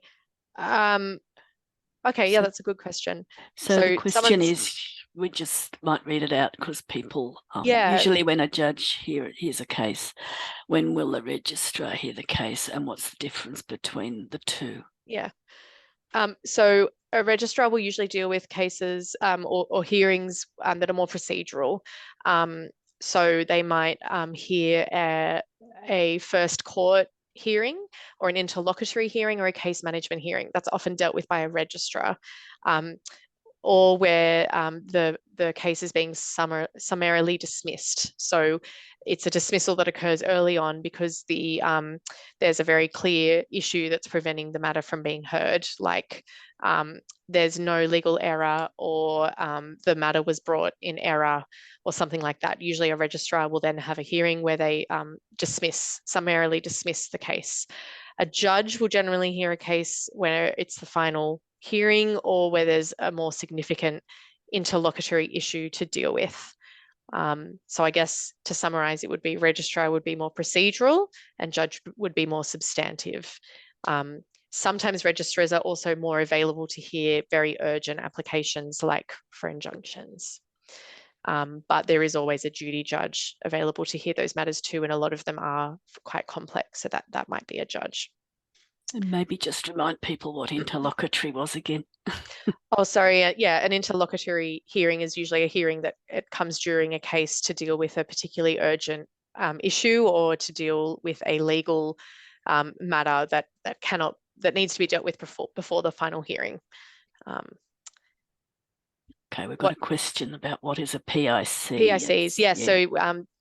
Okay, yeah, that's a good question. So the question is, we just might read it out because people, usually when a judge hears a case, when will the registrar hear the case and what's the difference between the two? Yeah. So a registrar will usually deal with cases or hearings that are more procedural. So they might hear a first court hearing or an interlocutory hearing or a case management hearing. That's often dealt with by a registrar. Or where the case is being summarily dismissed. So it's a dismissal that occurs early on because there's a very clear issue that's preventing the matter from being heard, like there's no legal error or the matter was brought in error or something like that. Usually a registrar will then have a hearing where they summarily dismiss the case. A judge will generally hear a case where it's the final hearing or where there's a more significant interlocutory issue to deal with. So I guess to summarize, it would be registrar would be more procedural and judge would be more substantive. Sometimes registrars are also more available to hear very urgent applications like for injunctions. But there is always a duty judge available to hear those matters too, and a lot of them are quite complex, so that might be a judge. And maybe just remind people what interlocutory was again. Oh, sorry. Yeah, an interlocutory hearing is usually a hearing that it comes during a case to deal with a particularly urgent issue or to deal with a legal matter that needs to be dealt with before the final hearing. Okay, we've got a question about what is a PIC. PICs, yeah. So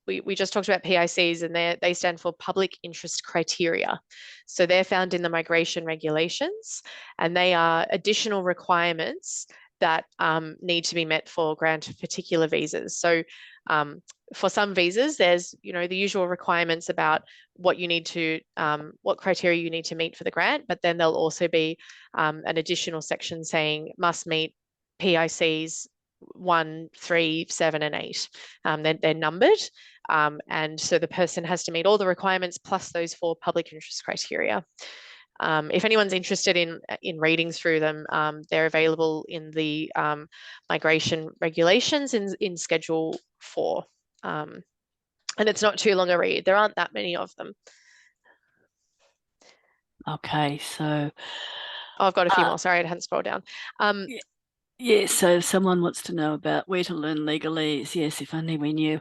we just talked about PICs, and they stand for public interest criteria. So they're found in the migration regulations, and they are additional requirements that need to be met for grant of particular visas. So for some visas, there's the usual requirements about what you need to, what criteria you need to meet for the grant, but then there'll also be an additional section saying must meet PICs 1, 3, 7, and 8. They're numbered. And so the person has to meet all the requirements plus those 4 public interest criteria. If anyone's interested in reading through them, they're available in the migration regulations in Schedule 4. And it's not too long a read. There aren't that many of them. Okay, so... I've got a few more. Sorry, I hadn't scrolled down. Yeah, so someone wants to know about where to learn legalese. Yes, if only we knew.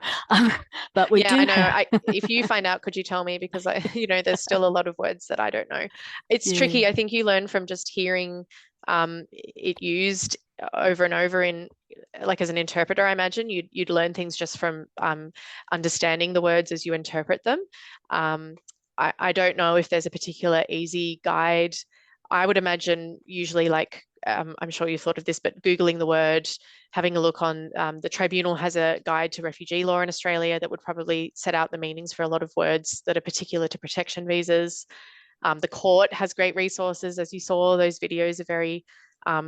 But we do. I know. If you find out, could you tell me? Because there's still a lot of words that I don't know. It's tricky. I think you learn from just hearing it used over and over as an interpreter. I imagine you'd learn things just from understanding the words as you interpret them. I don't know if there's a particular easy guide. I would imagine usually I'm sure you thought of this, but Googling the word, having a look on the tribunal has a guide to refugee law in Australia that would probably set out the meanings for a lot of words that are particular to protection visas. The court has great resources. As you saw, those videos are very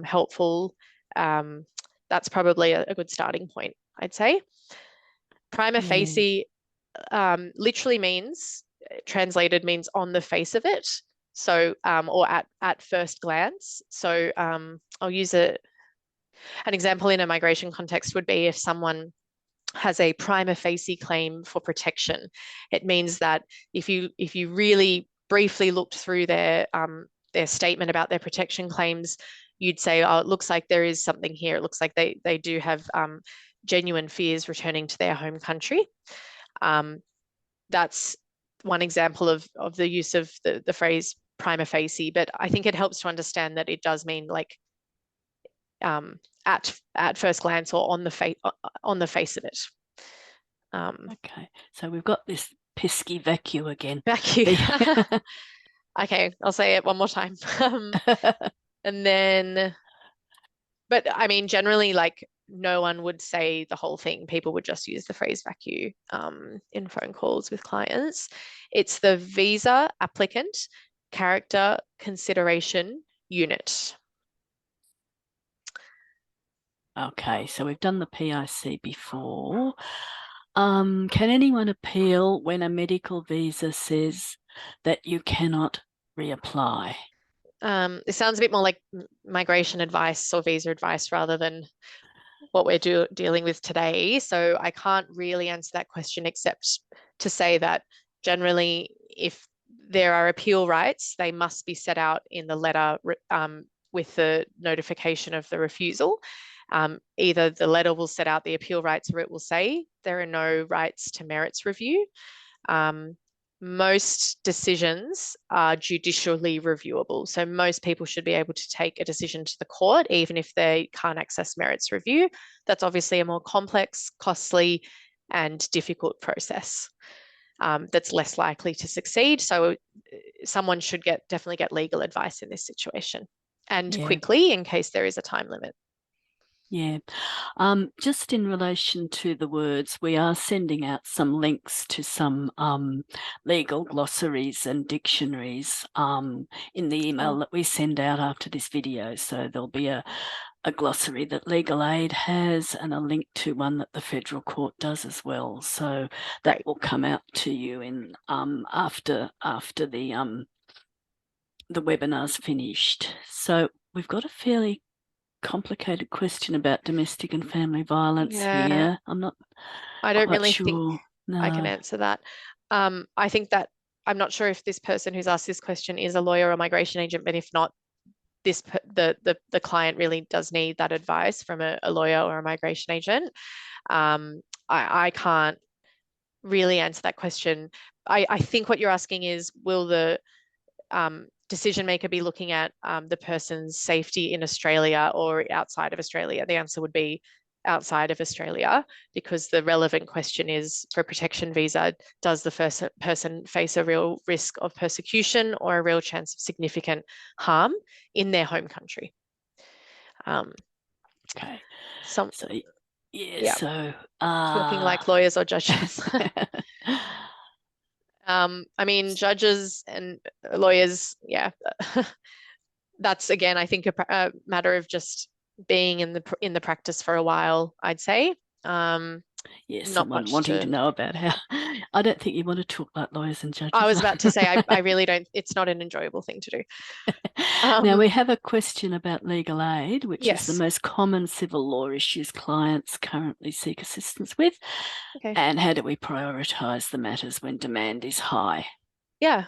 helpful. That's probably a good starting point, I'd say. Prima Yeah. facie literally means, translated means on the face of it. So, or at first glance. So I'll use an example in a migration context would be if someone has a prima facie claim for protection. It means that if you really briefly looked through their statement about their protection claims, you'd say, oh, it looks like there is something here. It looks like they do have genuine fears returning to their home country. That's one example of the use of the phrase prima facie, but I think it helps to understand that it does mean like at first glance or on the face of it. Okay, so we've got this pesky vacuum again. Vacuum. Okay, I'll say it one more time. And then, but I mean, generally, like no one would say the whole thing. People would just use the phrase vacuum in phone calls with clients. It's the visa applicant character consideration unit. Okay, so we've done the PIC before. Can anyone appeal when a medical visa says that you cannot reapply? It sounds a bit more like migration advice or visa advice rather than what we're dealing with today. So I can't really answer that question except to say that generally, if there are appeal rights, they must be set out in the letter with the notification of the refusal. Either the letter will set out the appeal rights or it will say there are no rights to merits review. Most decisions are judicially reviewable. So most people should be able to take a decision to the court, even if they can't access merits review. That's obviously a more complex, costly, and difficult process that's less likely to succeed. So someone should definitely get legal advice in this situation, and quickly in case there is a time limit. Yeah. Just in relation to the words, we are sending out some links to some legal glossaries and dictionaries in the email that we send out after this video. So there'll be a glossary that Legal Aid has and a link to one that the Federal Court does as well. So that will come out to you in after the webinar's finished. So we've got a fairly complicated question about domestic and family violence here. I don't really sure. think I can answer that. I think that I'm not sure if this person who's asked this question is a lawyer or migration agent, but if not, the client really does need that advice from a lawyer or a migration agent. I can't really answer that question. I think what you're asking is, will the decision maker be looking at the person's safety in Australia or outside of Australia? The answer would be outside of Australia, because the relevant question is, for a protection visa, does the person face a real risk of persecution or a real chance of significant harm in their home country? Okay. So talking like lawyers or judges. I mean, judges and lawyers, that's again, I think a matter of just being in the practice for a while, I'd say. Someone wanting to know about how. I don't think you want to talk like lawyers and judges. I was about to say, I really don't. It's not an enjoyable thing to do. Now we have a question about legal aid, which is the Yes. most common civil law issues clients currently seek assistance with. Okay. And how do we prioritise the matters when demand is high? Yeah.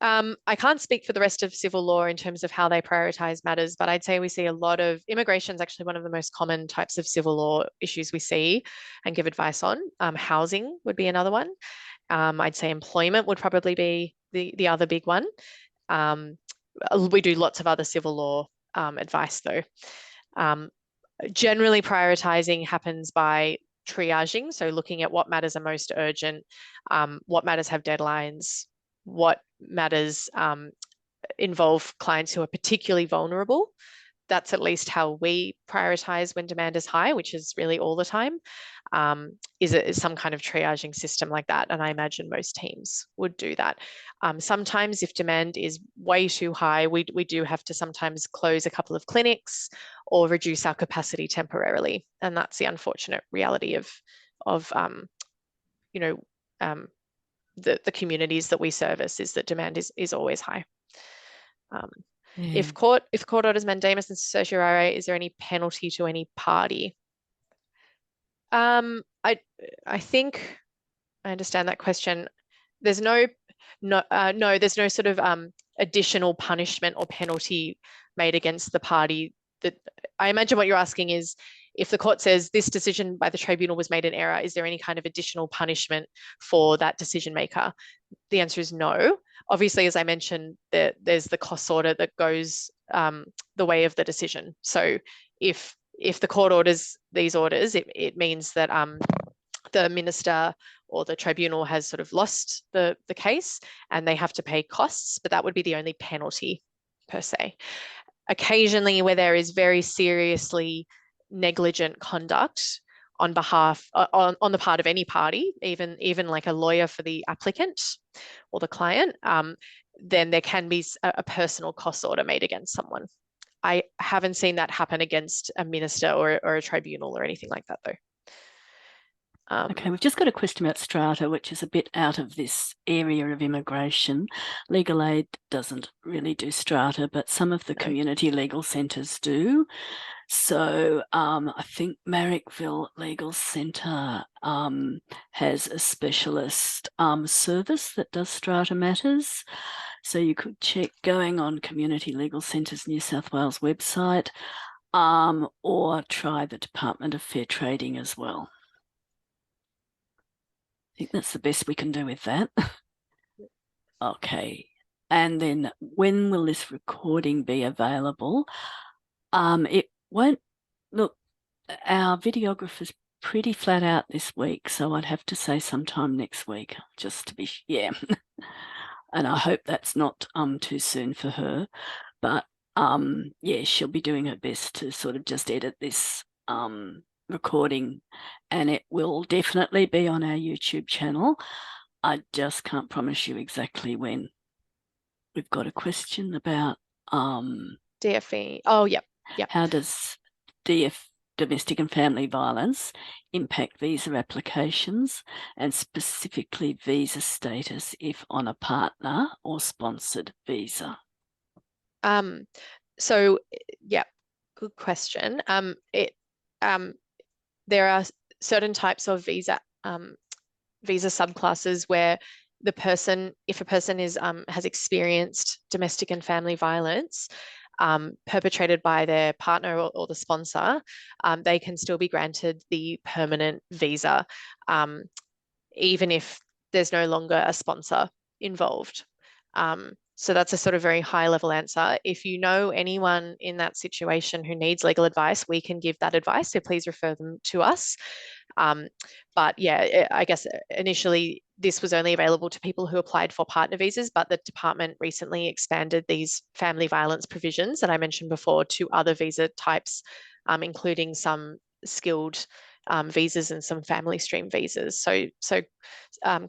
I can't speak for the rest of civil law in terms of how they prioritise matters, but I'd say we see a lot of immigration is actually one of the most common types of civil law issues we see and give advice on. Housing would be another one. I'd say employment would probably be the other big one. We do lots of other civil law advice though. Generally, prioritising happens by triaging, so looking at what matters are most urgent, what matters have deadlines, what matters involve clients who are particularly vulnerable. That's at least how we prioritize when demand is high, which is really all the time, is some kind of triaging system like that. And I imagine most teams would do that. Sometimes if demand is way too high, we do have to sometimes close a couple of clinics or reduce our capacity temporarily. And that's the unfortunate reality of you know, the communities that we service, is that demand is always high. Yeah. If court orders mandamus and certiorari, is there any penalty to any party? I think I understand that question. There's no there's no sort of additional punishment or penalty made against the party. That I imagine what you're asking is, if the court says this decision by the tribunal was made in error, is there any kind of additional punishment for that decision maker? The answer is no. Obviously, as I mentioned, there's the cost order that goes the way of the decision. So if the court orders these orders, it means that the minister or the tribunal has sort of lost the case and they have to pay costs, but that would be the only penalty per se. Occasionally, where there is very seriously negligent conduct on behalf on the part of any party, even like a lawyer for the applicant or the client, then there can be a personal cost order made against someone. I haven't seen that happen against a minister or a tribunal or anything like that, though. Okay, we've just got a question about strata, which is a bit out of this area of immigration. Legal Aid doesn't really do strata, but some of the community legal centres do. So I think Marrickville Legal Centre has a specialist service that does strata matters. So you could check going on Community Legal Centres New South Wales website, or try the Department of Fair Trading as well. I think that's the best we can do with that. Okay. And then when will this recording be available? It won't, look, our videographer's pretty flat out this week, so I'd have to say sometime next week, just to be, yeah. And I hope that's not too soon for her. But yeah, she'll be doing her best to sort of just edit this recording, and it will definitely be on our YouTube channel. I just can't promise you exactly when. We've got a question about DFE. Oh, yep. How does domestic and family violence impact visa applications, and specifically visa status if on a partner or sponsored visa? So yeah, good question. There are certain types of visa subclasses where if a person has experienced domestic and family violence perpetrated by their partner or the sponsor, they can still be granted the permanent visa, even if there's no longer a sponsor involved. So that's a sort of very high level answer. If you know anyone in that situation who needs legal advice, we can give that advice. So please refer them to us. But yeah, I guess initially this was only available to people who applied for partner visas, but the department recently expanded these family violence provisions that I mentioned before to other visa types, including some skilled visas and some family stream visas. So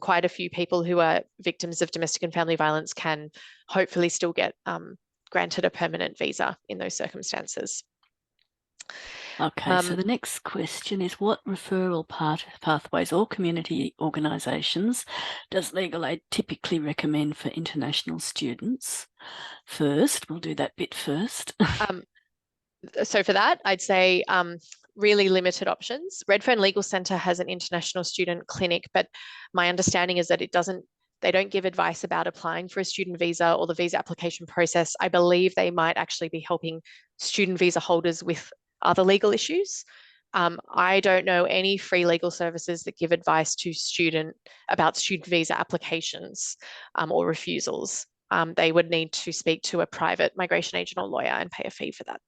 quite a few people who are victims of domestic and family violence can hopefully still get granted a permanent visa in those circumstances. Okay, so the next question is, what referral pathways or community organisations does Legal Aid typically recommend for international students? First, we'll do that bit first. So for that, I'd say really limited options. Redfern Legal Centre has an international student clinic, but my understanding is that they don't give advice about applying for a student visa or the visa application process. I believe they might actually be helping student visa holders with other legal issues. I don't know any free legal services that give advice to about student visa applications or refusals. They would need to speak to a private migration agent or lawyer and pay a fee for that.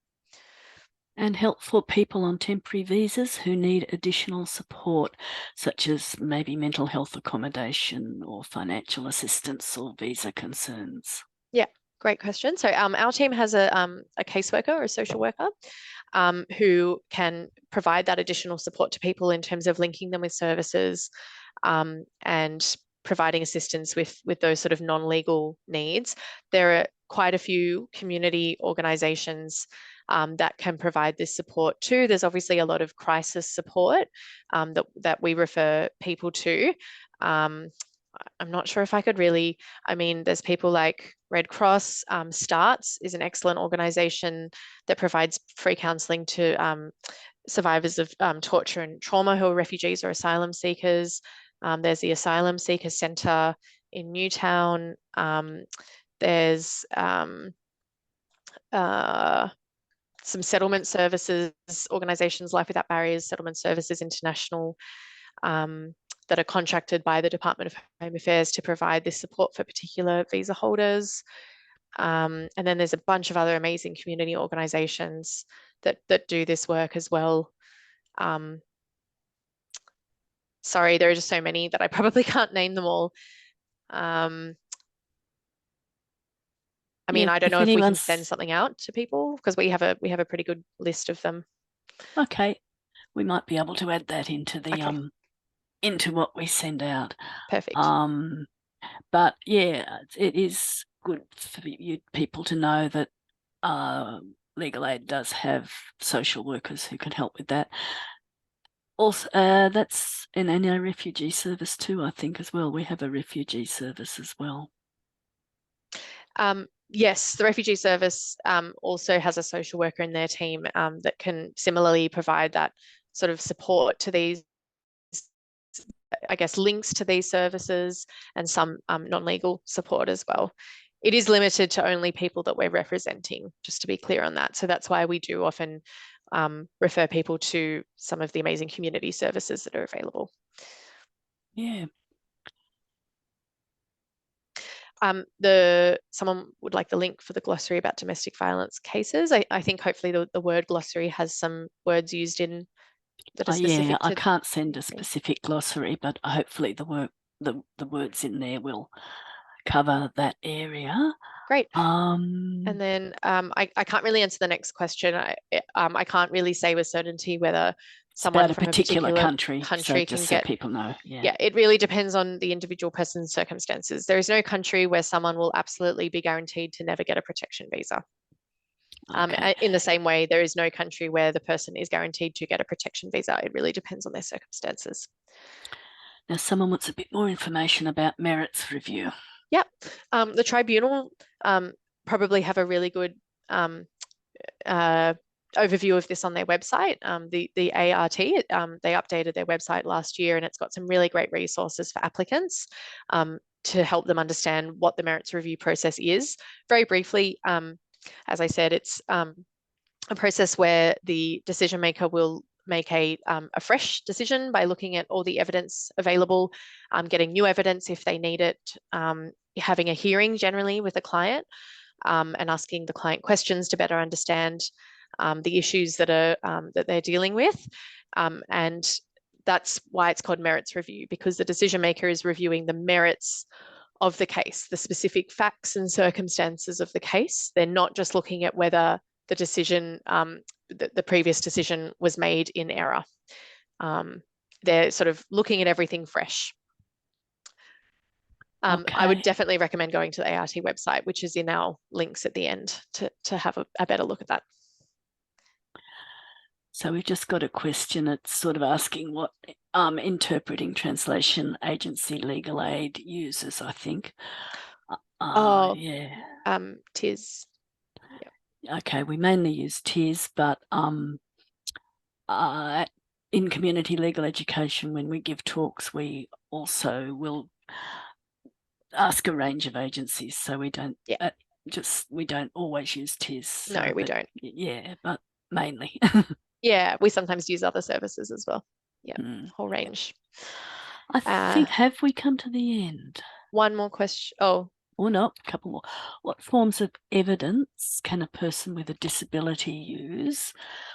And help for people on temporary visas who need additional support, such as maybe mental health accommodation or financial assistance or visa concerns. Yeah, great question. So our team has a caseworker or a social worker who can provide that additional support to people in terms of linking them with services and providing assistance with those sort of non-legal needs. There are quite a few community organisations that can provide this support too. There's obviously a lot of crisis support that we refer people to. I'm not sure if I could really, I mean, there's people like Red Cross. STARTS is an excellent organisation that provides free counselling to survivors of torture and trauma who are refugees or asylum seekers. There's the Asylum Seeker Centre in Newtown. There's some settlement services organisations, Life Without Barriers, Settlement Services International, that are contracted by the Department of Home Affairs to provide this support for particular visa holders. And then there's a bunch of other amazing community organisations that do this work as well. Sorry, there are just so many that I probably can't name them all. I mean, I don't know if we can send something out to people, because we have a pretty good list of them. Okay, we might be able to add that into the into what we send out. Perfect. But yeah, it is good for you people to know that Legal Aid does have social workers who can help with that. Also, that's in our refugee service too, I think, as well. We have a refugee service as well. Yes, the refugee service also has a social worker in their team that can similarly provide that sort of support to these, I guess, links to these services, and some non-legal support as well. It is limited to only people that we're representing, just to be clear on that. So that's why we do often refer people to some of the amazing community services that are available. Yeah. Someone would like the link for the glossary about domestic violence cases. I think hopefully the word glossary has some words used in that are specific. Yeah, I can't send a specific glossary, but hopefully the words in there will cover that area. Great. And then I can't really answer the next question. I can't really say with certainty whether someone from a particular country so can so get people know. Yeah, it really depends on the individual person's circumstances. There is no country where someone will absolutely be guaranteed to never get a protection visa. Okay. In the same way, there is no country where the person is guaranteed to get a protection visa. It really depends on their circumstances. Now, someone wants a bit more information about merits review. Yep. The tribunal probably have a really good overview of this on their website. The ART, they updated their website last year, and it's got some really great resources for applicants to help them understand what the merits review process is. Very briefly, as I said, it's a process where the decision maker will make a fresh decision by looking at all the evidence available, getting new evidence if they need it, having a hearing generally with the client, and asking the client questions to better understand the issues that they're dealing with. And that's why it's called merits review, because the decision maker is reviewing the merits of the case, the specific facts and circumstances of the case. They're not just looking at whether the decision, the previous decision was made in error. They're sort of looking at everything fresh. I would definitely recommend going to the ART website, which is in our links at the end, to have a better look at that. So we've just got a question. It's sort of asking what interpreting translation agency Legal Aid uses, I think. Yeah. TIS. Yeah. Okay, we mainly use TIS, but in community legal education, when we give talks, we also will ask a range of agencies. So we don't we don't always use TIS. No, we don't. Yeah, but mainly. Yeah, we sometimes use other services as well. Yeah, whole range. I think, have we come to the end? One more question. Oh. Or not, a couple more. What forms of evidence can a person with a disability use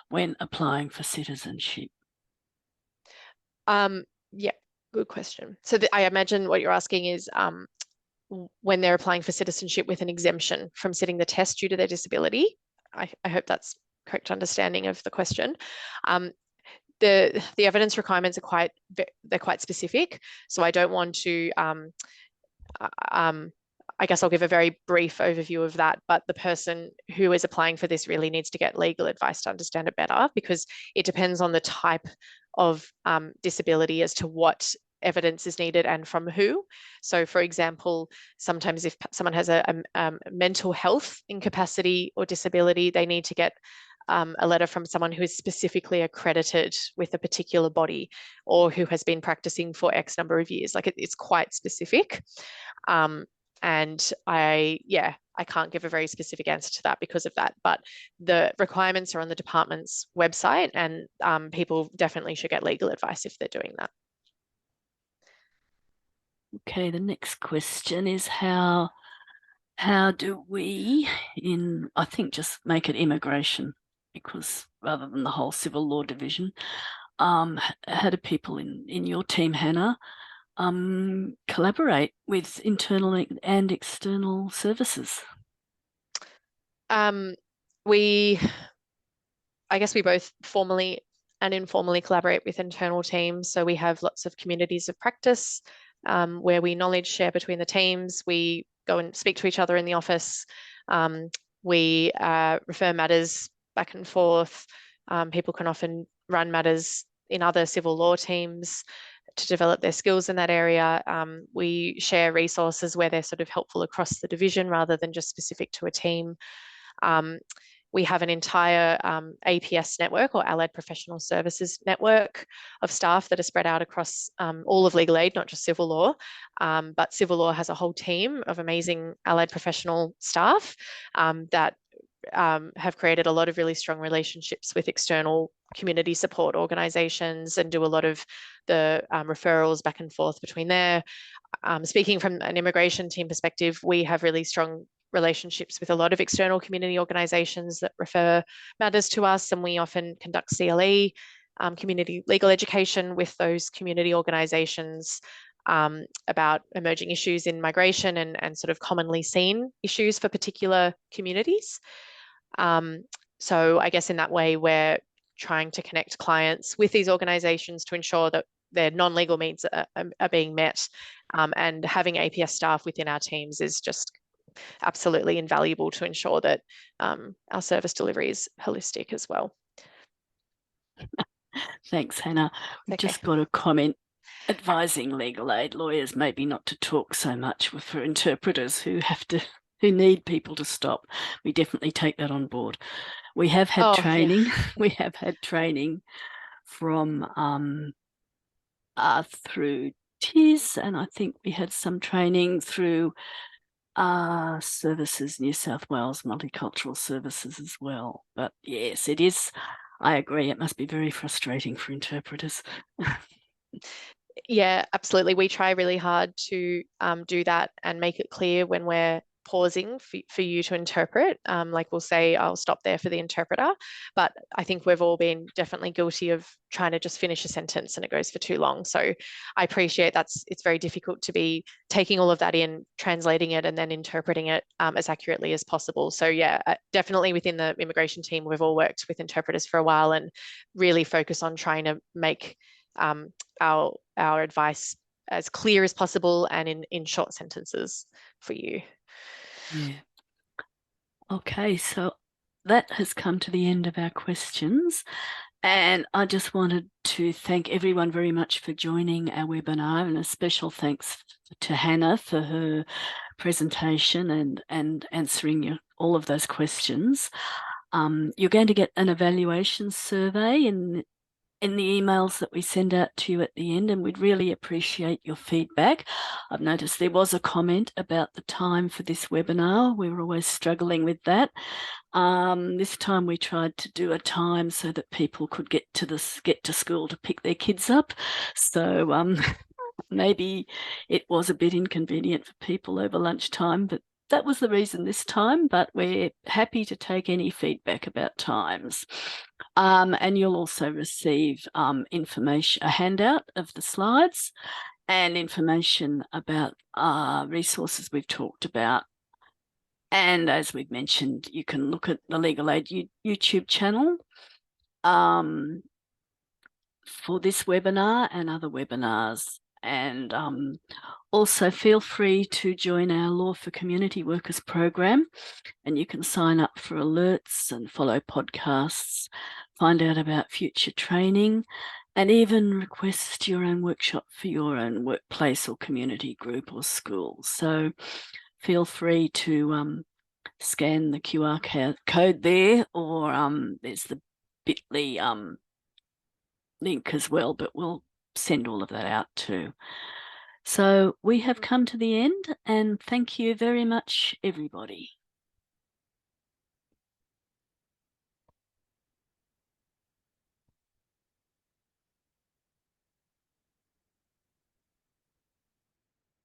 when applying for citizenship? Yeah, good question. So I imagine what you're asking is when they're applying for citizenship with an exemption from sitting the test due to their disability. I hope that's correct understanding of the question. The evidence requirements are quite specific, so I don't want to I guess I'll give a very brief overview of that, but the person who is applying for this really needs to get legal advice to understand it better, because it depends on the type of disability as to what evidence is needed and from who. So for example, sometimes if someone has a mental health incapacity or disability, they need to get a letter from someone who is specifically accredited with a particular body or who has been practicing for X number of years. Like it's quite specific. And I can't give a very specific answer to that because of that, but the requirements are on the department's website, and people definitely should get legal advice if they're doing that. Okay, the next question is how do we, I think just make it immigration, because rather than the whole civil law division, how do people in your team, Hannah, collaborate with internal and external services? I guess we both formally and informally collaborate with internal teams. So we have lots of communities of practice where we knowledge share between the teams. We go and speak to each other in the office. We refer matters back and forth. People can often run matters in other civil law teams to develop their skills in that area. We share resources where they're sort of helpful across the division rather than just specific to a team. We have an entire APS network, or Allied Professional Services network, of staff that are spread out across all of legal aid, not just civil law. But civil law has a whole team of amazing allied professional staff that have created a lot of really strong relationships with external community support organisations and do a lot of the referrals back and forth between there. Speaking from an immigration team perspective, we have really strong relationships with a lot of external community organisations that refer matters to us, and we often conduct CLE, community legal education, with those community organisations about emerging issues in migration and sort of commonly seen issues for particular communities. So I guess in that way, we're trying to connect clients with these organisations to ensure that their non-legal needs are being met, and having APS staff within our teams is just absolutely invaluable to ensure that our service delivery is holistic as well. Thanks, Hannah. We've just got a comment advising legal aid lawyers maybe not to talk so much for interpreters who need people to stop. We definitely take that on board. We have had training. Yeah. We have had training from through TIS, and I think we had some training through Services New South Wales, Multicultural Services as well. But yes, it is. I agree. It must be very frustrating for interpreters. Yeah, absolutely. We try really hard to do that and make it clear when we're pausing for you to interpret. Like we'll say, I'll stop there for the interpreter. But I think we've all been definitely guilty of trying to just finish a sentence and it goes for too long. So I appreciate it's very difficult to be taking all of that in, translating it, and then interpreting it as accurately as possible. So yeah, definitely within the immigration team, we've all worked with interpreters for a while and really focus on trying to make our advice as clear as possible and in short sentences for you. Yeah. Okay, so that has come to the end of our questions, and I just wanted to thank everyone very much for joining our webinar, and a special thanks to Hannah for her presentation and answering all of those questions. You're going to get an evaluation survey in the emails that we send out to you at the end, and we'd really appreciate your feedback. I've noticed there was a comment about the time for this webinar. We were always struggling with that. This time we tried to do a time so that people could get to school to pick their kids up. So maybe it was a bit inconvenient for people over lunchtime, but that was the reason this time. But we're happy to take any feedback about times. And you'll also receive information, a handout of the slides and information about resources we've talked about. And as we've mentioned, you can look at the Legal Aid YouTube channel for this webinar and other webinars. And Also, feel free to join our Law for Community Workers program, and you can sign up for alerts and follow podcasts, find out about future training, and even request your own workshop for your own workplace or community group or school. So feel free to scan the QR code there, or there's the bit.ly link as well, but we'll send all of that out too. So we have come to the end, and thank you very much, everybody.